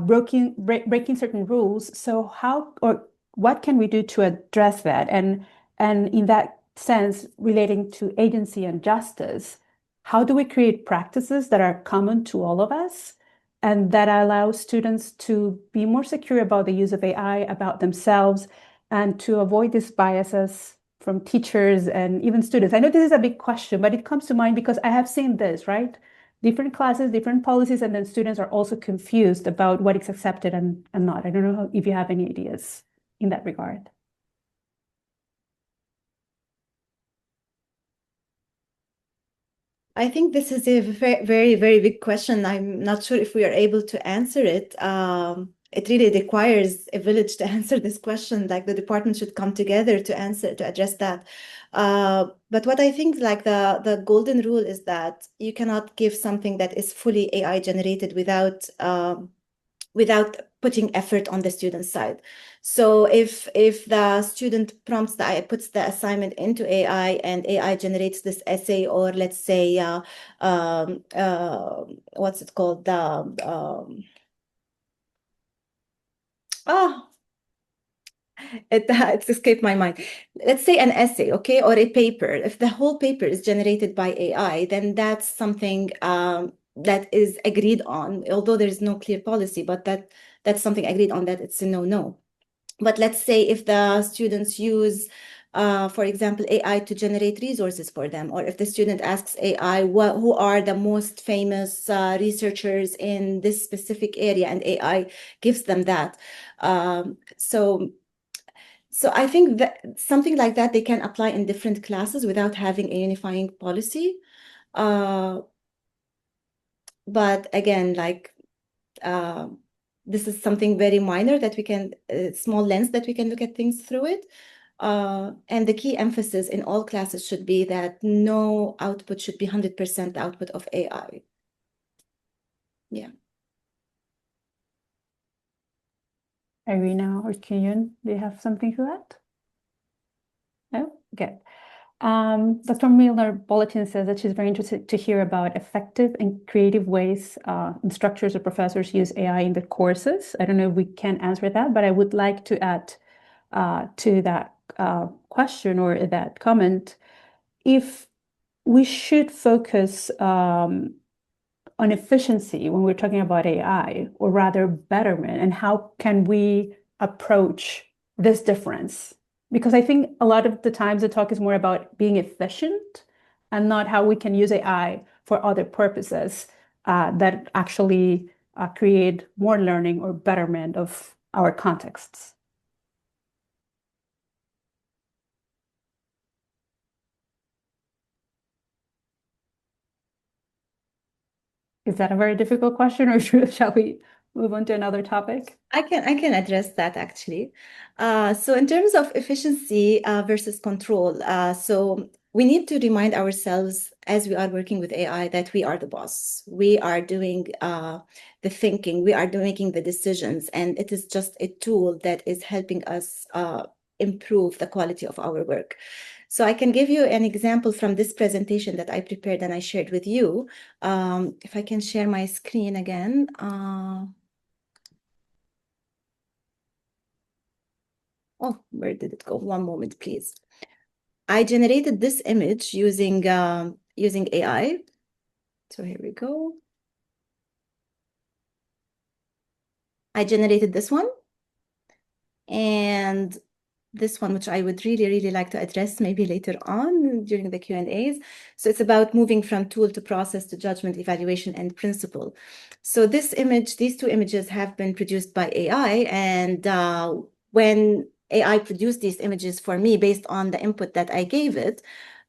breaking certain rules. So how, or what can we do to address that? And in that sense, relating to agency and justice, how do we create practices that are common to all of us and that allow students to be more secure about the use of AI, about themselves, and to avoid these biases from teachers and even students? I know this is a big question, but it comes to mind because I have seen this, right? Different classes, different policies, and then students are also confused about what is accepted and not. I don't know if you have any ideas in that regard. I think this is a very, very big question. I'm not sure if we are able to answer it. It really requires a village to answer this question. Like the department should come together to address that. But what I think, like the golden rule is that you cannot give something that is fully AI generated without putting effort on the student side. So if the student puts the assignment into AI and AI generates this essay, or let's say what's it called, it's escaped my mind. Let's say an essay, okay, or a paper. If the whole paper is generated by AI, then that's something that is agreed on, although there is no clear policy, but that's something agreed on, that it's a no. But let's say if the students use, for example, AI to generate resources for them, or if the student asks AI who are the most famous researchers in this specific area, and AI gives them that. So I think that something like that they can apply in different classes without having a unifying policy. But again, like this is something very minor that we can, small lens that we can look at things through it. And the key emphasis in all classes should be that no output should be 100% the output of AI. Yeah. Irina or Kyu Yun, do you have something to add? No? Good. Dr. Milner Bulletin says that she's very interested to hear about effective and creative ways instructors or professors use AI in the courses. I don't know if we can answer that, but I would like to add to that question or that comment, if we should focus on efficiency when we're talking about AI, or rather betterment, and how can we approach this difference Because I think a lot of the times the talk is more about being efficient and not how we can use AI for other purposes that actually create more learning or betterment of our contexts. Is that a very difficult question, or shall we move on to another topic? I can address that actually. So in terms of efficiency versus control, so we need to remind ourselves as we are working with AI that we are the boss. We are doing the thinking, we are making the decisions, and it is just a tool that is helping us improve the quality of our work. So I can give you an example from this presentation that I prepared and I shared with you. If I can share my screen again. Oh, where did it go? One moment, please. I generated this image using AI. So here we go. I generated this one. And this one, which I would really like to address maybe later on during the Q&As. So it's about moving from tool to process to judgment, evaluation, and principle. So this image, these two images have been produced by AI. And when AI produced these images for me based on the input that I gave it,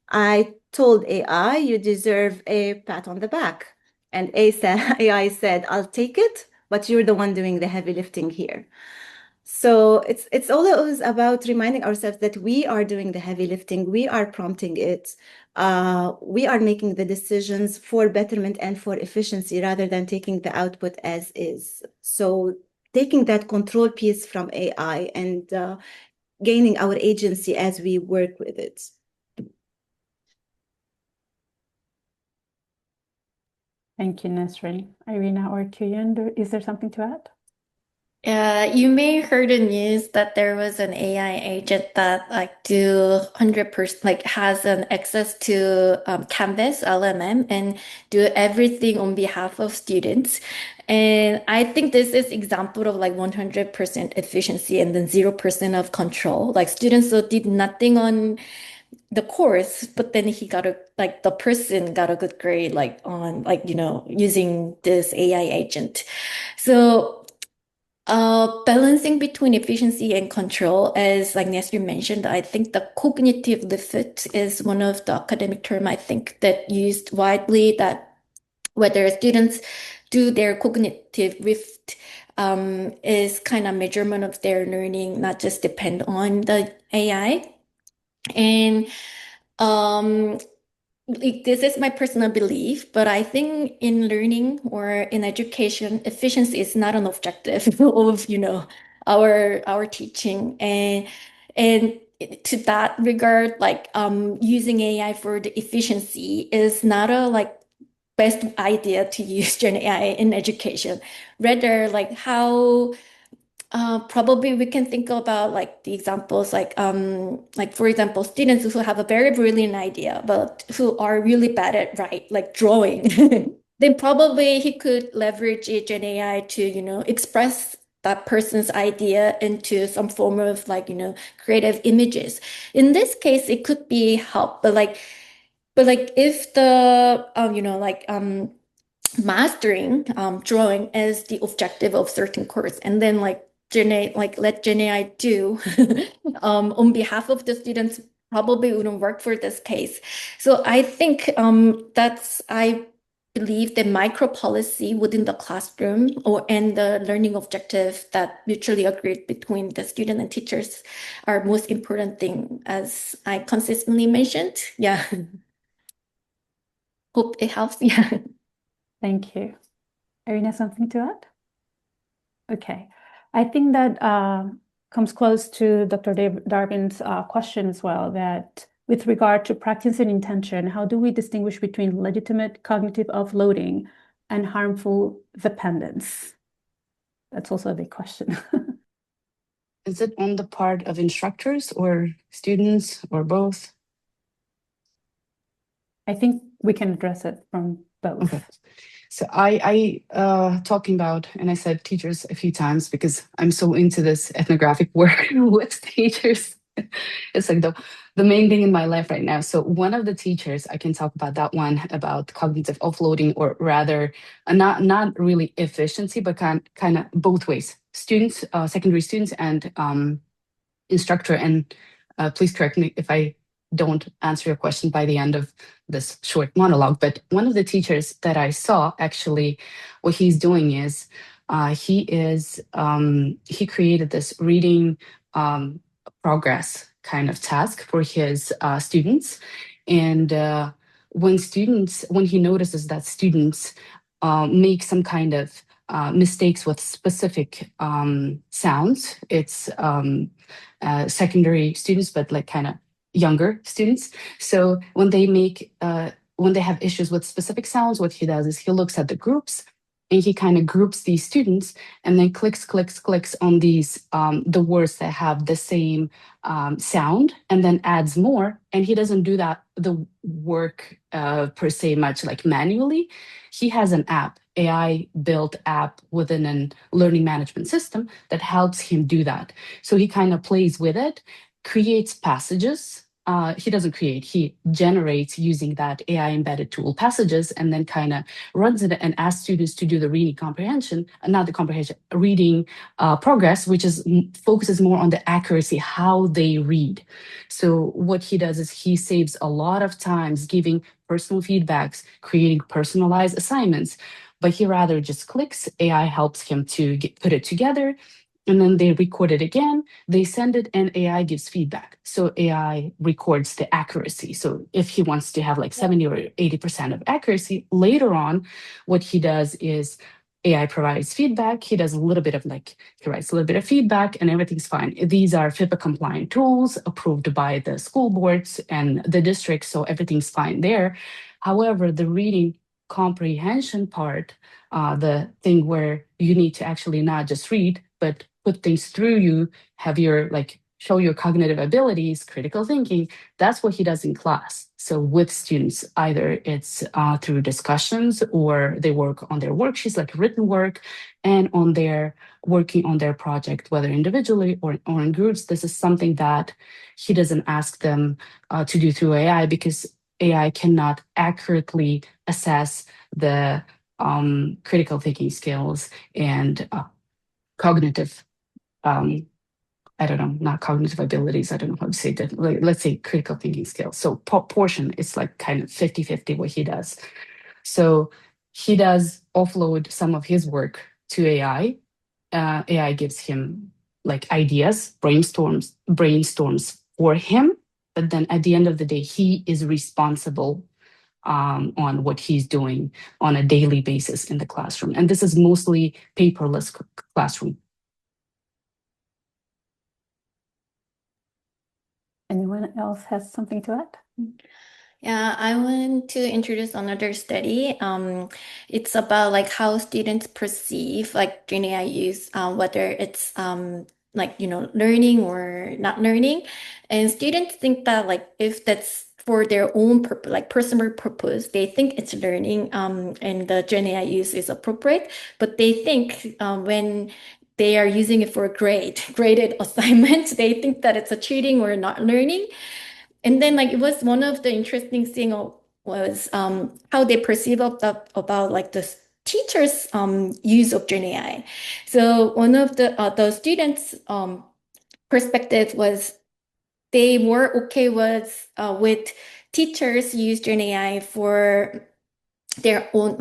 I told AI, you deserve a pat on the back. And AI said, I'll take it, but you're the one doing the heavy lifting here. So it's always about reminding ourselves that we are doing the heavy lifting, we are prompting it, we are making the decisions for betterment and for efficiency rather than taking the output as is. So taking that control piece from AI and gaining our agency as we work with it. Thank you, Nesrine. Irina or Kyu Yun, is there something to add? You may heard the news that there was an AI agent that do 100% has an access to Canvas LMM and do everything on behalf of students. And I think this is example of 100% efficiency and then 0% of control. Like students did nothing on the course, but then the person got a good grade on using this AI agent. So balancing between efficiency and control, as Nesrine mentioned, I think the cognitive lift is one of the academic term I think that used widely, that whether students do their cognitive lift is kind of measurement of their learning, not just depend on the AI. And this is my personal belief, but I think in learning or in education, efficiency is not an objective of our teaching, and to that regard, using AI for the efficiency is not a best idea to use Gen AI in education. Rather, how probably we can think about the examples for example, students who have a very brilliant idea but who are really bad at drawing. Then probably he could leverage Gen AI to express that person's idea into some form of creative images. In this case, it could be help, but if the mastering drawing is the objective of certain course, and then let Gen AI do on behalf of the students, probably wouldn't work for this case. So I think I believe the micro policy within the classroom and the learning objective that mutually agreed between the student and teachers are most important thing, as I consistently mentioned. Yeah. Hope it helps. Yeah. Thank you. Irina, something to add? Okay. I think that comes close to Dr. Darwin's question as well, that with regard to practice and intention, how do we distinguish between legitimate cognitive offloading and harmful dependence? That's also a big question. Is it on the part of instructors or students or both? I think we can address it from both. Okay. So I talking about, and I said teachers a few times because I'm so into this ethnographic work with teachers. It's like the main thing in my life right now. So one of the teachers, I can talk about that one, about cognitive offloading, or rather, not really efficiency, but kind of both ways. Students, secondary students, and instructor. And please correct me if I don't answer your question by the end of this short monologue. But one of the teachers that I saw, actually, what he's doing is he created this reading progress kind of task for his students. And when he notices that students make some kind of mistakes with specific sounds, it's secondary students, but like kind of younger students. So when they have issues with specific sounds, what he does is he looks at the groups, and he kind of groups these students, and then clicks on these the words that have the same sound, and then adds more. And he doesn't do that the work per se much like manually. He has an app, AI built app within a learning management system that helps him do that. So he kind of plays with it, creates passages. He doesn't create, he generates using that AI embedded tool passages, and then kind of runs it and asks students to do the reading comprehension, not the comprehension, reading progress, which focuses more on the accuracy, how they read. So what he does is he saves a lot of times giving personal feedbacks, creating personalized assignments, but he rather just clicks, AI helps him to put it together, and then they record it again, they send it, and AI gives feedback. So AI records the accuracy. So if he wants to have like 70 or 80% of accuracy, later on, what he does is AI provides feedback. He does a little bit of he writes a little bit of feedback, and everything's fine. These are FIPA compliant tools approved by the school boards and the district, so everything's fine there. However, the reading comprehension part, the thing where you need to actually not just read, but put things through you, have your show your cognitive abilities, critical thinking, that's what he does in class. So with students, either it's through discussions, or they work on their worksheets, like written work, and on their working on their project, whether individually or in groups. This is something that he doesn't ask them to do through AI, because AI cannot accurately assess the critical thinking skills and cognitive, I don't know, not cognitive abilities, I don't know how to say that, let's say critical thinking skills. So portion is like kind of 50-50 what he does. So he does offload some of his work to AI. AI gives him like ideas, brainstorms for him, but then at the end of the day, he is responsible on what he's doing on a daily basis in the classroom. And this is mostly paperless classroom. Anyone else has something to add? Yeah, I want to introduce another study. It's about like how students perceive like Gen AI use, whether it's learning or not learning. And students think that like if that's for their own purpose, like personal purpose, they think it's learning, and the Gen AI use is appropriate. But they think when they are using it for a graded assignment, they think that it's a cheating or not learning. And then like it was one of the interesting thing was how they perceive about like the teachers' use of Gen AI. So one of the students' perspective was they were okay with teachers use Gen AI for their own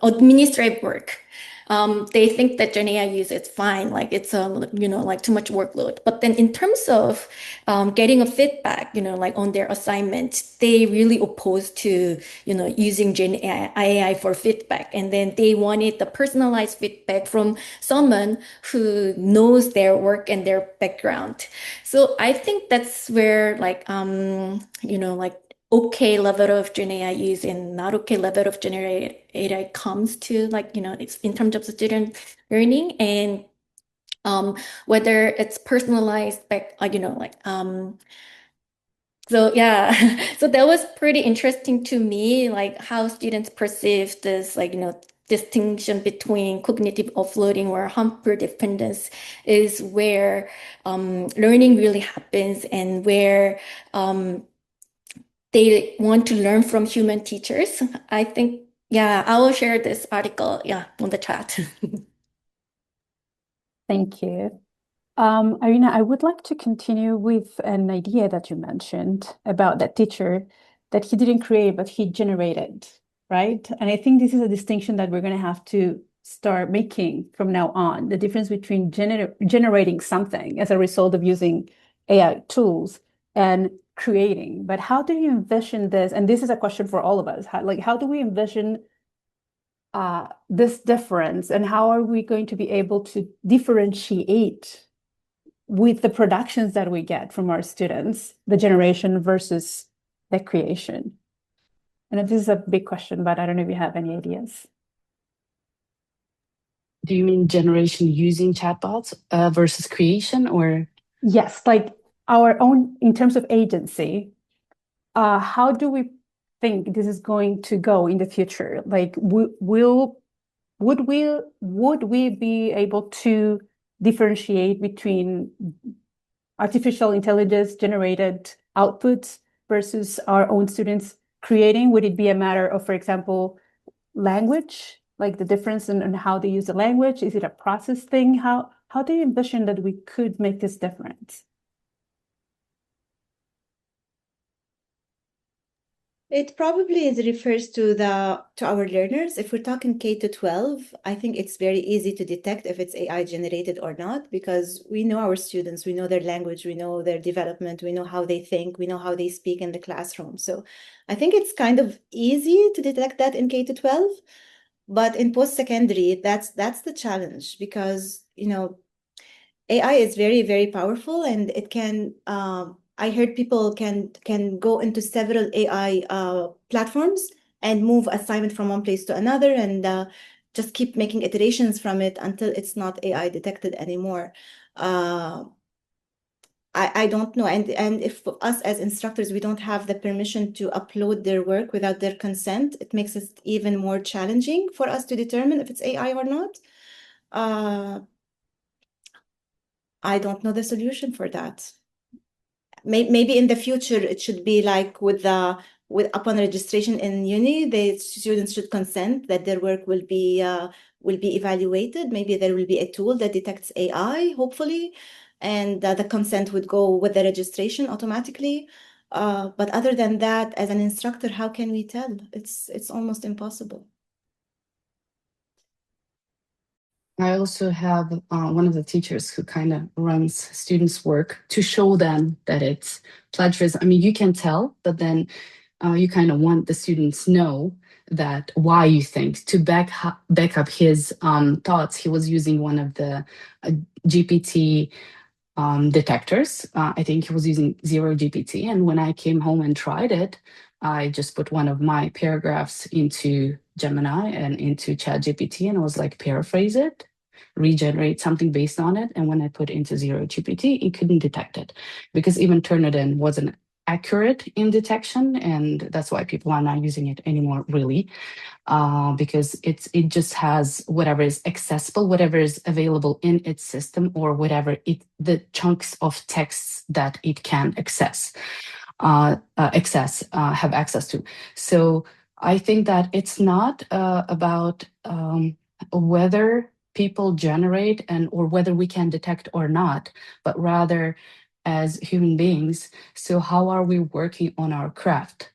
administrative work. They think that Gen AI use is fine, like it's like too much workload. But then in terms of getting a feedback, like on their assignment, they really opposed to using Gen AI for feedback, and then they wanted the personalized feedback from someone who knows their work and their background. So I think that's where like okay level of Gen AI use and not okay level of generated AI comes to it's in terms of the student learning, and whether it's personalized back so yeah so that was pretty interesting to me, like how students perceive this distinction between cognitive offloading or hamper dependence is where learning really happens, and where they want to learn from human teachers. I think, yeah, I will share this article, on the chat. Thank you. Irina, I would like to continue with an idea that you mentioned about that teacher that he didn't create, but he generated, right? And I think this is a distinction that we're going to have to start making from now on, the difference between generating something as a result of using AI tools and creating. But how do you envision this? And this is a question for all of us. How do we envision this difference, and how are we going to be able to differentiate with the productions that we get from our students, the generation versus the creation? And this is a big question, but I don't know if you have any ideas. Do you mean generation using chatbots versus creation, or? Yes, like our own, in terms of agency, how do we think this is going to go in the future? Like, would we be able to differentiate between artificial intelligence generated outputs versus our own students creating? Would it be a matter of, for example, language, like the difference in how they use the language? Is it a process thing? How do you envision that we could make this difference? It probably refers to our learners. If we're talking K to 12, I think it's very easy to detect if it's AI generated or not, because we know our students, we know their language, we know their development, we know how they think, we know how they speak in the classroom. So I think it's kind of easy to detect that in K to 12, but in post-secondary, that's the challenge, because AI is very, very powerful, and it can. I heard people can go into several AI platforms and move assignment from one place to another, and just keep making iterations from it until it's not AI detected anymore. I don't know, and if us as instructors, we don't have the permission to upload their work without their consent, it makes it even more challenging for us to determine if it's AI or not. I don't know the solution for that. Maybe in the future it should be like with upon registration in uni, the students should consent that their work will be evaluated. Maybe there will be a tool that detects AI, hopefully, and the consent would go with the registration automatically. But other than that, as an instructor, how can we tell? It's almost impossible. I also have one of the teachers who kind of runs students' work to show them that it's plagiarism. I mean, you can tell, but then you kind of want the students know that why you think, to back up his thoughts. He was using one of the GPT detectors. I think he was using Zero GPT. And when I came home and tried it, I just put one of my paragraphs into Gemini and into ChatGPT, and I was like, paraphrase it, regenerate something based on it. And when I put into Zero GPT, it couldn't detect it, because even Turnitin wasn't accurate in detection. And that's why people are not using it anymore, really, because it just has whatever is accessible, whatever is available in its system, or whatever the chunks of texts that it can have access to. So I think that it's not about whether people generate or whether we can detect or not, but rather as human beings. So how are we working on our craft,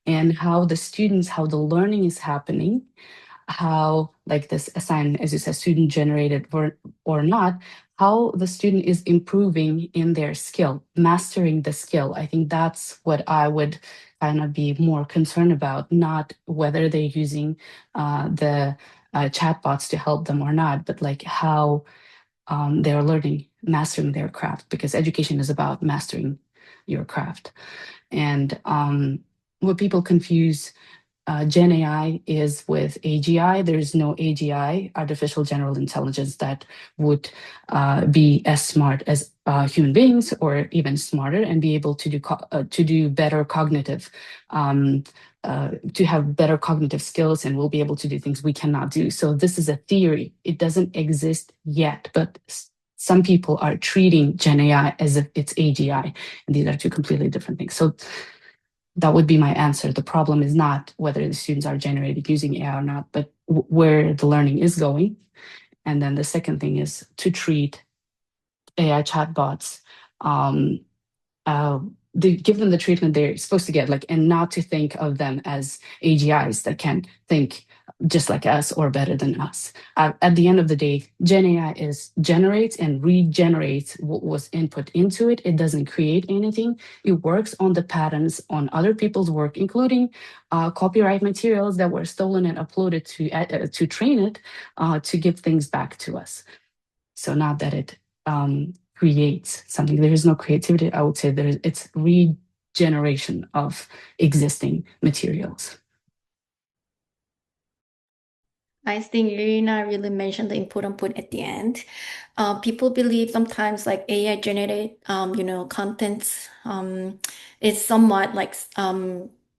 and how the learning is happening, how, like this assignment, as you said, student generated or not, how the student is improving in their skill, mastering the skill. I think that's what I would kind of be more concerned about, not whether they're using the chatbots to help them or not, but like how they're learning, mastering their craft, because education is about mastering your craft. And what people confuse Gen AI is with AGI. There's no AGI, artificial general intelligence, that would be as smart as human beings, or even smarter, and be able to do better cognitive to have better cognitive skills, and we'll be able to do things we cannot do. So this is a theory. It doesn't exist yet, but some people are treating Gen AI as if it's AGI, and these are two completely different things. So that would be my answer. The problem is not whether the students are generated using AI or not, but where the learning is going. And then the second thing is to treat AI chatbots, give them the treatment they're supposed to get, like, and not to think of them as AGIs that can think just like us or better than us. At the end of the day, Gen AI generates and regenerates what was input into it. It doesn't create anything. It works on the patterns on other people's work, including copyright materials that were stolen and uploaded to train it to give things back to us. So not that it creates something. There is no creativity. I would say it's regeneration of existing materials. I think Irina really mentioned the important point at the end. People believe sometimes like AI generated, contents is somewhat like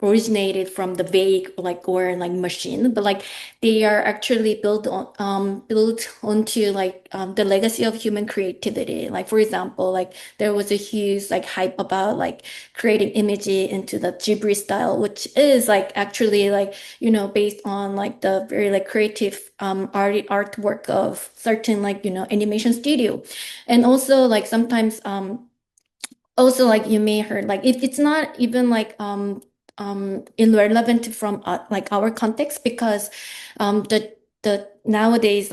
originated from the vague or machine, but like they are actually built onto the legacy of human creativity. Like for example, like there was a huge hype about creating images into the Ghibli style, which is actually based on the very creative artwork of certain animation studio. And also sometimes also you may heard it's not even irrelevant from our context, because the nowadays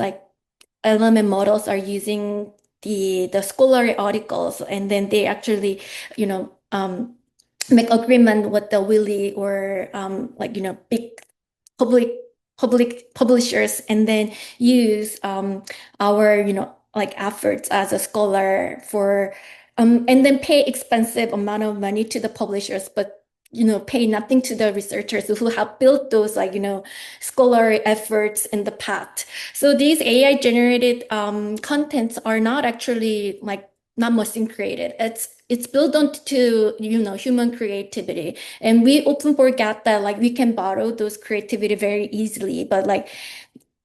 LLM models are using the scholarly articles, and then they actually make agreement with the Willy or big public publishers, and then use our efforts as a scholar for and then pay expensive amount of money to the publishers, but pay nothing to the researchers who have built those scholarly efforts in the past. So these AI generated contents are not actually not machine created. It's built onto human creativity, and we often forget that we can borrow those creativity very easily. But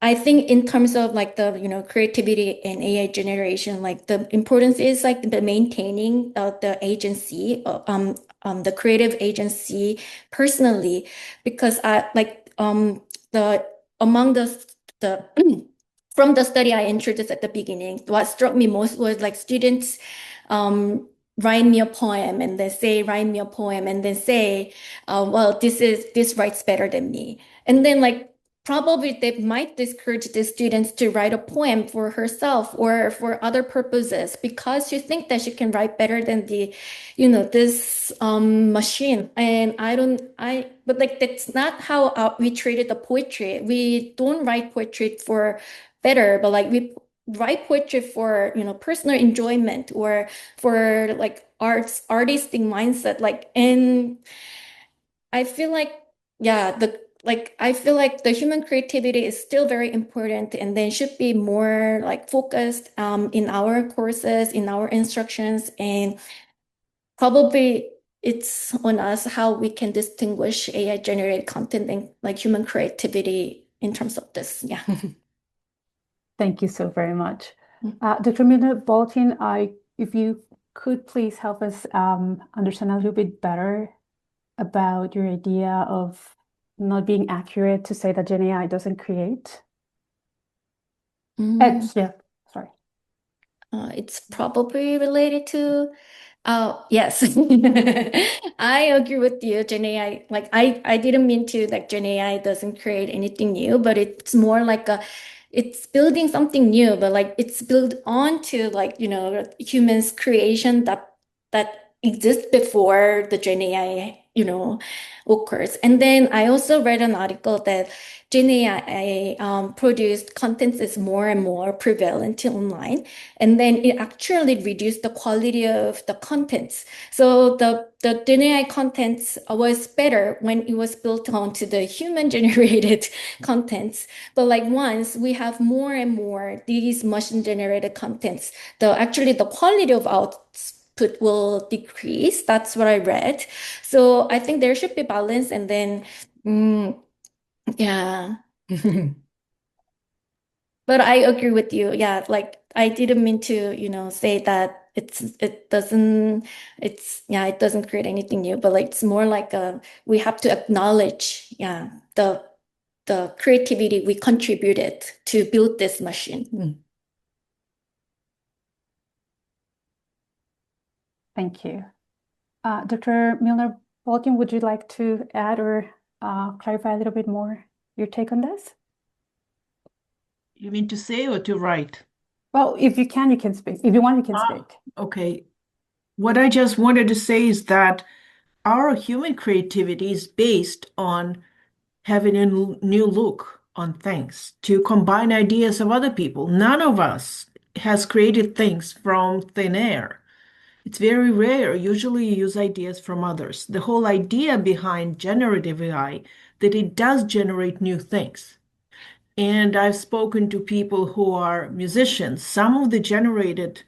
I think in terms of the creativity and AI generation, the importance is the maintaining the agency, the creative agency personally, because the among the from the study I introduced at the beginning, what struck me most was students write me a poem and then say, well, this writes better than me. And then probably they might discourage the students to write a poem for herself or for other purposes, because she thinks that she can write better than this machine. And but that's not how we treated the poetry. We don't write poetry for better, but we write poetry for personal enjoyment or for artistic mindset. And I feel I feel like the human creativity is still very important, and then should be more focused in our courses, in our instructions, and probably it's on us how we can distinguish AI generated content and human creativity in terms of this. Yeah. Thank you so very much. Dr. Mina Boltin, if you could please help us understand a little bit better about your idea of not being accurate to say that Gen AI doesn't create. Yeah, sorry. It's probably related to yes. I agree with you. Gen AI, I didn't mean to Gen AI doesn't create anything new, but it's more it's building something new, but it's built onto humans creation that exists before the Gen AI occurs. And then I also read an article that Gen AI produced contents is more and more prevalent online, and then it actually reduced the quality of the contents. So the Gen AI contents was better when it was built onto the human generated contents. But once we have more and more these machine generated contents, the quality of output will decrease. That's what I read. So I think there should be balance, and then Yeah. But I agree with you. Yeah, like I didn't mean to, say that it doesn't create anything new, but like it's more like we have to acknowledge, the creativity we contributed to build this machine. Thank you. Dr. Milner-Bolkin, would you like to add or clarify a little bit more your take on this? You mean to say or to write? Well, if you can speak. If you want, you can speak. Okay. What I just wanted to say is that our human creativity is based on having a new look on things, to combine ideas of other people. None of us has created things from thin air. It's very rare. Usually you use ideas from others. The whole idea behind generative AI, that it does generate new things. And I've spoken to people who are musicians. Some of the generated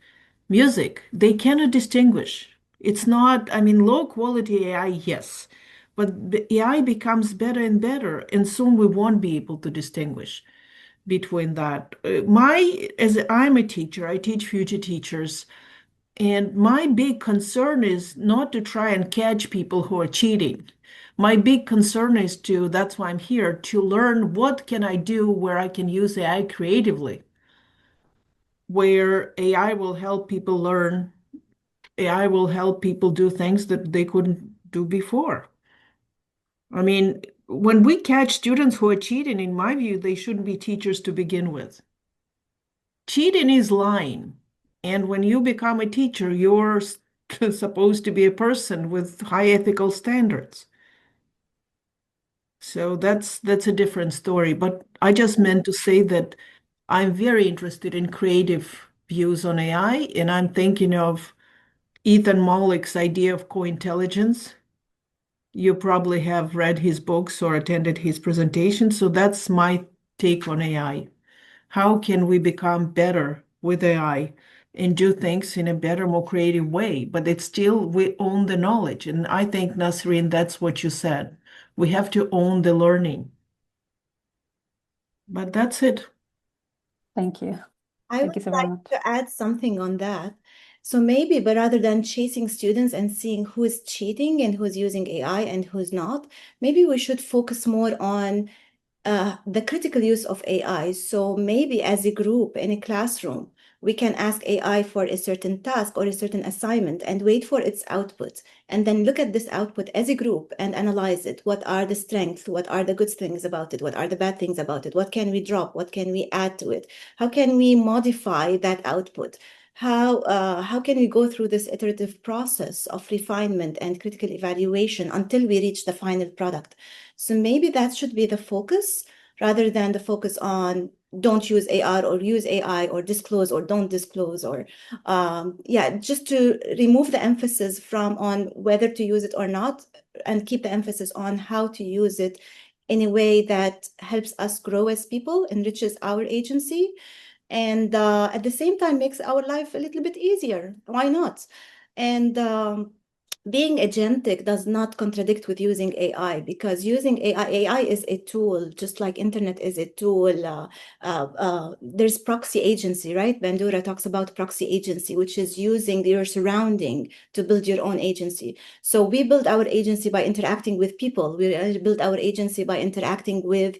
music, they cannot distinguish. It's not, I mean, low quality AI, yes, but the AI becomes better and better, and soon we won't be able to distinguish between that. As I'm a teacher, I teach future teachers, and my big concern is not to try and catch people who are cheating. My big concern is that's why I'm here, to learn what can I do where I can use AI creatively, where AI will help people learn, AI will help people do things that they couldn't do before. I mean, when we catch students who are cheating, in my view, they shouldn't be teachers to begin with. Cheating is lying. And when you become a teacher, you're supposed to be a person with high ethical standards. So that's a different story. But I just meant to say that I'm very interested in creative views on AI, and I'm thinking of Ethan Mollick's idea of co-intelligence. You probably have read his books or attended his presentation. So that's my take on AI. How can we become better with AI and do things in a better, more creative way? But it's still, we own the knowledge. And I think, Nasreen, that's what you said. We have to own the learning. But that's it. Thank you. I Thank you would so very like much. to add something on that. So maybe, but rather than chasing students and seeing who is cheating and who's using AI and who's not, maybe we should focus more on the critical use of AI. So maybe as a group in a classroom, we can ask AI for a certain task or a certain assignment and wait for its output. And then look at this output as a group and analyze it. What are the strengths? What are the good things about it? What are the bad things about it? What can we drop? What can we add to it? How can we modify that output? How can we go through this iterative process of refinement and critical evaluation until we reach the final product? So maybe that should be the focus rather than the focus on don't use AR or use AI or disclose or don't disclose or just to remove the emphasis from on whether to use it or not and keep the emphasis on how to use it in a way that helps us grow as people, enriches our agency, and at the same time makes our life a little bit easier. Why not? And being agentic does not contradict with using AI, because using AI is a tool, just like internet is a tool. There's proxy agency, right? Bandura talks about proxy agency, which is using your surrounding to build your own agency. So we build our agency by interacting with people. We build our agency by interacting with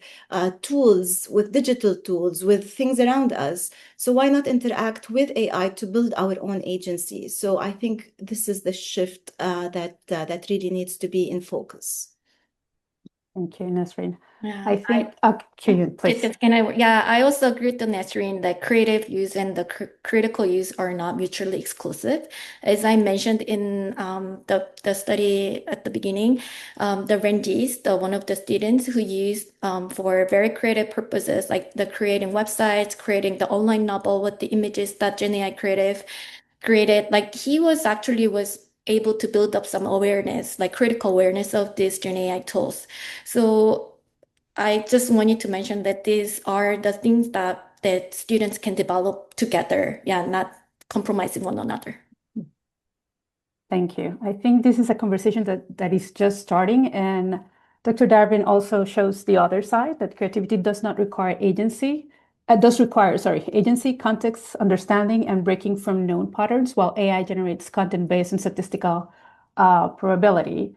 tools, with digital tools, with things around us. So why not interact with AI to build our own agency? So I think this is the shift that really needs to be in focus. Thank you, Nesrine. Yeah, I think, Kyu Yun, please. I also agree with the Nesrine that creative use and the critical use are not mutually exclusive. As I mentioned in the study at the beginning, the Randis, one of the students who used for very creative purposes, like the creating websites, creating the online novel with the images that GenAI creative created, like he was able to build up some awareness, like critical awareness of these GenAI tools. So I just wanted to mention that these are the things that students can develop together, not compromising one another. Thank you. I think this is a conversation that is just starting, and Dr. Darwin also shows the other side, that creativity does not require agency. Does require, agency, context, understanding, and breaking from known patterns, while AI generates content based on statistical probability.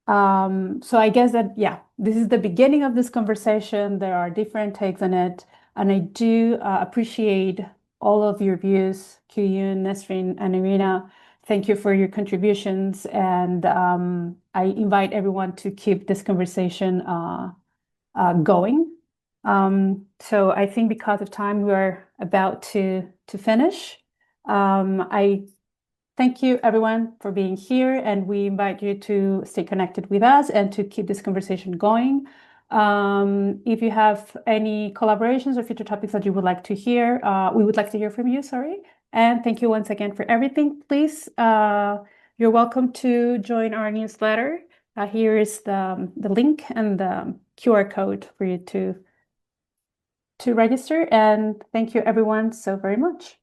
So I guess that, yeah, this is the beginning of this conversation. There are different takes on it. And I do appreciate all of your views, Kyu Yun, Nesrine, and Irina. Thank you for your contributions. And I invite everyone to keep this conversation going. So I think because of time, we are about to finish. I thank you, everyone, for being here, and we invite you to stay connected with us and to keep this conversation going. If you have any collaborations or future topics that you would like to hear, we would like to hear from you, And thank you once again for everything. Please, you're welcome to join our newsletter. Here is the link and the QR code for you to register. And thank you, everyone, so very much.